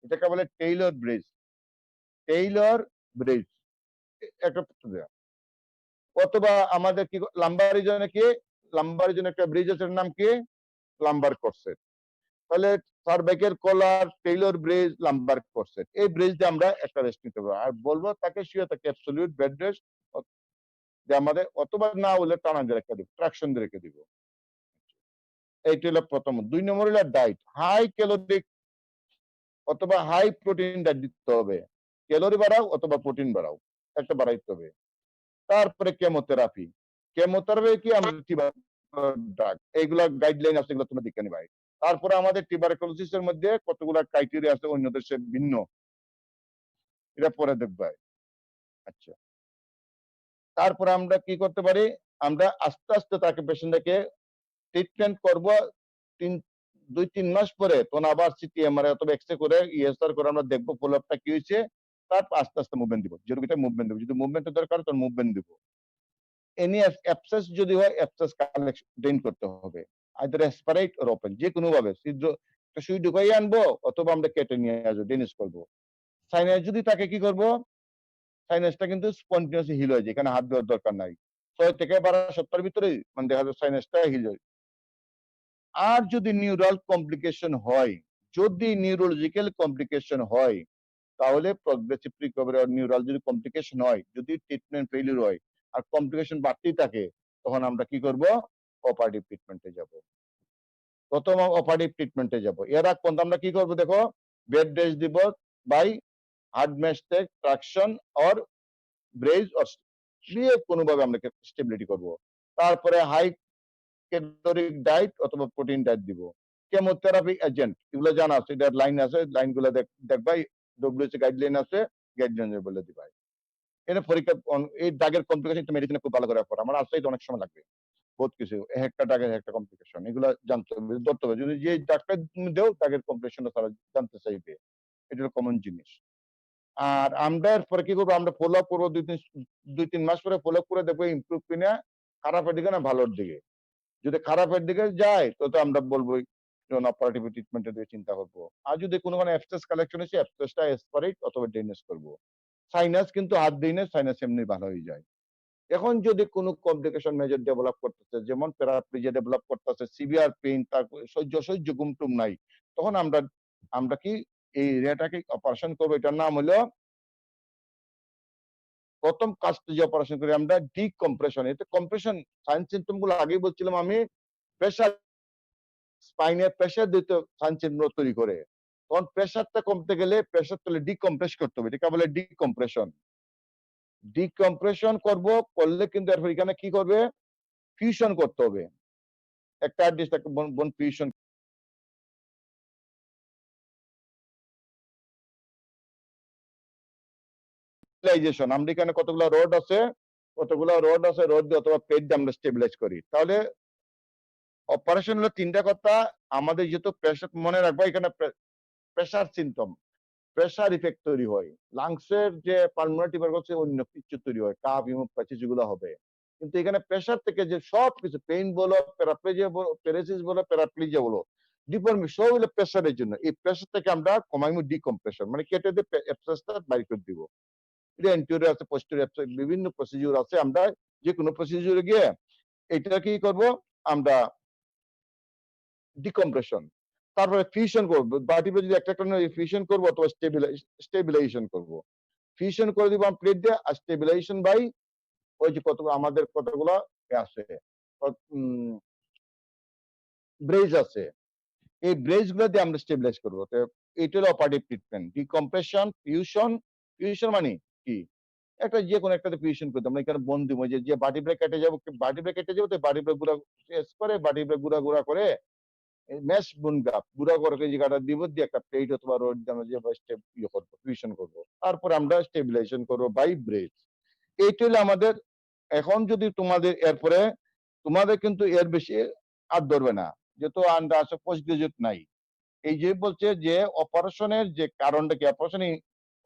এটাকে বলে টেইলর ব্রেজ একটা অথবা আমাদের কি লাম্বার রিজনে একটা ব্রিজ আছে, নাম কি লাম্বার করসেট। তাহলে সার্ভাইকেল কলার, টেইলর ব্রেজ, লাম্বার করসেট, এই ব্রেজ দিয়ে আমরা একটা রেস্ট নিতে পারবো, আর বলবো তাকে শুয়ে তাকে অ্যাবসলিউট বেড রেস্ট আমাদের, অথবা না হলে টানা দিয়ে রেখে দিব, ট্রাকশন দিয়ে রেখে দিব। এইটা হলো প্রথম। 2 নম্বর হলো ডায়েট, হাই ক্যালোরিক অথবা হাই প্রোটিন ডায়েট দিতে হবে, ক্যালোরি বাড়াও অথবা প্রোটিন বাড়াও, একটা বাড়াইতে হবে। তারপরে কেমোথেরাপি কি আমরা ড্রাগ এইগুলা গাইডলাইন আছে, এগুলো তোমরা দেখে নিবা। তারপরে আমাদের টিউবারকুলোসিস এর মধ্যে কতগুলা ক্রাইটেরিয়া আছে অন্য দেশে ভিন্ন, এটা পরে দেখবা। আচ্ছা, তারপরে আমরা কি করতে পারি, আমরা আস্তে আস্তে তাকে পেশেন্টটাকে ট্রিটমেন্ট করব। 2-3 মাস পরে তখন আবার সিটি এমআরআই অথবা এক্সরে করে ইএসআর করে আমরা দেখবো ফলোআপটা কি হয়েছে। তারপর আস্তে আস্তে মুভমেন্ট দিব, যে রোগীটা মুভমেন্ট দিব, যদি মুভমেন্টের দরকার তখন মুভমেন্ট দিব। এনি অ্যাবসেস যদি হয় অ্যাবসেস কালেকশন ড্রেন করতে হবে, আইদার অ্যাসপারেট অর ওপেন, যে কোনো ভাবে ছিদ্র একটা সুই ঢুকাই আনবো অথবা আমরা কেটে নিয়ে আসবো, ড্রেনেজ করবো। সাইনাস যদি তাকে কি করব, সাইনাসটা কিন্তু স্পন্টিনিয়াসলি হিল হয়ে যায়, এখানে হাত দেওয়ার দরকার নাই। 6 থেকে 12 সপ্তাহের ভিতরেই মানে দেখা যায় সাইনাসটা হিল হয়। আর যদি নিউরাল কমপ্লিকেশন হয়, যদি নিউরোলজিক্যাল কমপ্লিকেশন হয়, তাহলে প্রগ্রেসিভ রিকভারি আর নিউরাল যদি কমপ্লিকেশন হয়, যদি ট্রিটমেন্ট ফেলিউর হয় আর কমপ্লিকেশন বাড়তেই থাকে, তখন আমরা কি করব, অপারেটিভ ট্রিটমেন্টে যাব। প্রথম অপারেটিভ ট্রিটমেন্টে যাব। এর আগ পর্যন্ত আমরা কি করব দেখো, বেড রেস্ট দিব বাই হার্ড মেস্টেক ট্রাকশন অর ব্রেজ অর দিয়ে কোনোভাবে আমরা স্টেবিলিটি করব। তারপরে হাই ক্যালোরিক ডায়েট অথবা প্রোটিন ডায়েট দিব। কেমোথেরাপি এজেন্ট এগুলো জানা আছে, এটার লাইন আছে, লাইনগুলো দেখবাই, ডব্লিউএইচও গাইডলাইন আছে, গাইডলাইন বলে দিবাই। এটা পরীক্ষা এই দাগের কমপ্লিকেশন মেডিসিনে খুব ভালো করে পড়া, আমার আসতে অনেক সময় লাগবে, বহুত কিছু, একটা দাগের একটা কমপ্লিকেশন, এগুলো জানতে হবে, ধরতে হবে। যদি যে ডাক্তার দেও দাগের কমপ্লিকেশনটা তারা জানতে চাইবে, এটা হলো কমন জিনিস। আর আমরা এরপরে কি করবো, আমরা ফলো আপ করবো 2-3 মাস পরে ফলো আপ করে দেখবো ইমপ্রুভ কিনা, খারাপের দিকে না ভালোর দিকে। যদি খারাপের দিকে যায় তো আমরা বলবো অপারেটিভ ট্রিটমেন্টের দিকে চিন্তা করবো। আর যদি কোনো অ্যাবসেস কালেকশন হয়েছে অ্যাবসেসটা অ্যাসপারেট অথবা ড্রেনেজ করবো। সাইনাস কিন্তু হাত দিই না, সাইনাস এমনি ভালো হয়ে যায়। এখন যদি কোনো কমপ্লিকেশন মেজর ডেভেলপ করতেছে, যেমন প্যারাপ্লিজিয়া ডেভেলপ করতেছে, সিভিয়ার পেইন, তারপর সহ্য ঘুমটুম নাই, তখন আমরা কি এই এরিয়াটাকে অপারেশন করবো। এটার নাম হলো, প্রথম কাজটা যে অপারেশন করি আমরা ডিকম্প্রেশন। এতে কম্প্রেশন সাইন সিমটম গুলো আগেই বলছিলাম আমি, প্রেশার, স্পাইনের প্রেশার দিতে সাইন সিমটম তৈরি করে। তখন প্রেশারটা কমতে গেলে প্রেশার তাহলে ডিকম্প্রেস করতে হবে, এটাকে বলে ডিকম্প্রেশন। ডিকম্প্রেশন করলে কিন্তু এরপর এখানে কি করবে, ফিউশন করতে হবে, একটা ডিস্ট একটা বোন ফিউশন। আমরা এখানে কতগুলো রড আছে, রড দিয়ে অথবা পেট দিয়ে আমরা স্টেবিলাইজ করি। তাহলে অপারেশন হলো 3টা কথা আমাদের, যেহেতু প্রেশার মনে রাখবো, এখানে প্রেশার সিমটম, প্রেশার ইফেক্ট তৈরি হয়, লাংসের যে পালমোনারি টিউবারকুলোসিস অন্য কিছু তৈরি হয়, কাফ হিমোপ্যাথি যেগুলো হবে। কিন্তু এখানে প্রেশার থেকে যে সব কিছু, পেইন বলো, প্যারাপ্লেজিয়া বলো, প্যারালাইসিস বলো, প্যারাপ্লেজিয়া বলো, ডিফর্মিটি, সব হলো প্রেশারের জন্য। এই প্রেশার থেকে আমরা কমাইমু ডিকম্প্রেশন, মানে কেটে দিয়ে অ্যাবসেসটা বাইর করে দিব। এটা এন্টিরিয়র আছে, পোস্টেরিয়র আছে, বিভিন্ন প্রসিডিউর আছে। আমরা যে কোনো প্রসিডিউরে গিয়ে এটা কি করব, আমরা ডিকম্প্রেশন, তারপরে ফিউশন করবো, বাটিতে যদি একটা ফিউশন করবো অথবা স্টেবিলাইজেশন করবো। ফিউশন করে দিব প্লেট দিয়ে, আর স্টেবিলাইজেশন বাই ওই যে আমাদের কতগুলো আছে, ব্রেজ আছে, এই ব্রেজ গুলো দিয়ে আমরা স্টেবিলাইজ করবো। তো এটা হলো অপারেটিভ ট্রিটমেন্ট। ডিকম্প্রেশন, ফিউশন মানে কি, একটা যে কোনো একটাতে ফিউশন করতে আমরা এখানে বন্দি হয়ে যে বাটি ব্রেক কেটে যাবো, তো বাটি ব্রেক গুঁড়া করে, বাটি ব্রেক গুঁড়া করে মেশ বোন গ্রাফ গুঁড়া করে জায়গাটা দিব, দিয়ে একটা প্লেট অথবা রড দিয়ে আমরা যে স্টেপ করবো, ফিউশন করবো, তারপর আমরা স্টেবিলাইজেশন করবো বাই ব্রেজ। এইটা হলো আমাদের। এখন যদি তোমাদের এরপরে তোমাদের কিন্তু এর বেশি আর ধরবে না, যেহেতু আমরা আসলে পোস্ট গ্রাজুয়েট নাই। এই যে বলছে যে অপারেশনের যে কারণটা কি,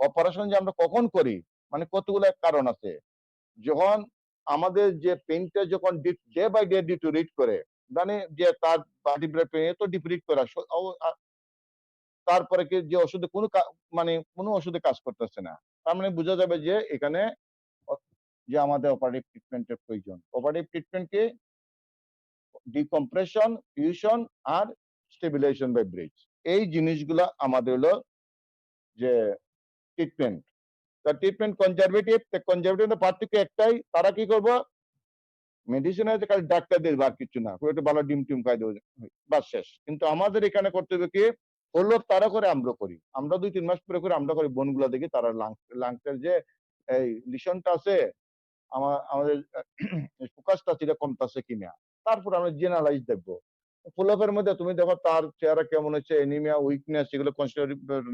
অপারেশন যে আমরা কখন করি, মানে কতগুলো কারণ আছে। যখন আমাদের যে পেইনটা যখন ডে বাই ডে ডিটোরিট করে, মানে যে তার বাডি পেইন তো ডিপ্রিট করা, তারপরে কি যে ওষুধে মানে কোনো ওষুধে কাজ করতেছে না, তার মানে বোঝা যাবে যে এখানে যে আমাদের অপারেটিভ ট্রিটমেন্টের প্রয়োজন। অপারেটিভ ট্রিটমেন্ট কি, ডিকম্প্রেশন, ফিউশন আর স্টেবিলাইজেশন বাই ব্রিজ, এই জিনিসগুলা আমাদের হলো যে ট্রিটমেন্ট। ট্রিটমেন্ট কনজারভেটিভ, পার্থক্য একটাই, তারা কি করবো, মেডিসিন আছে খালি ডাক্তারদের, আর কিছু না, একটু ভালো ডিম টিম খাই দেবো, বাস শেষ। কিন্তু আমাদের এখানে করতে হবে কি, হলো তারা করে আমরা করি, আমরা 2-3 মাস পরে করে আমরা করি, বোনগুলা দেখি তারা লাংসের যে এই লিশনটা আছে, আমাদের ফোকাসটা সেটা কমতেছে কিনা, তারপর আমরা জেনারেলাইজ দেখবো। ফলোআপের মধ্যে তুমি দেখো তার চেহারা কেমন হচ্ছে, এনিমিয়া, উইকনেস, এগুলো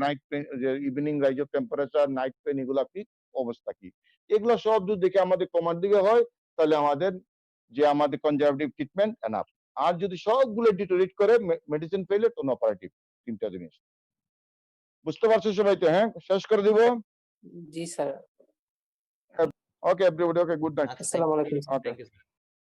নাইট পেইন, যে evening rise of temperature, night pain, এগুলা কি অবস্থা কি, এগুলো সব যদি দেখে আমাদের কমার দিকে হয়, তাহলে আমাদের কনজারভেটিভ ট্রিটমেন্ট এনাফ। আর যদি সবগুলো ডিটোরিট করে মেডিসিন পেলে তো অপারেটিভ। তিনটা জিনিস বুঝতে পারছো সবাই তো? হ্যাঁ, শেষ করে দিব। জি sir. Okay everybody, okay, good night. আচ্ছা, আসসালামু আলাইকুম। ওকে। Thank you sir.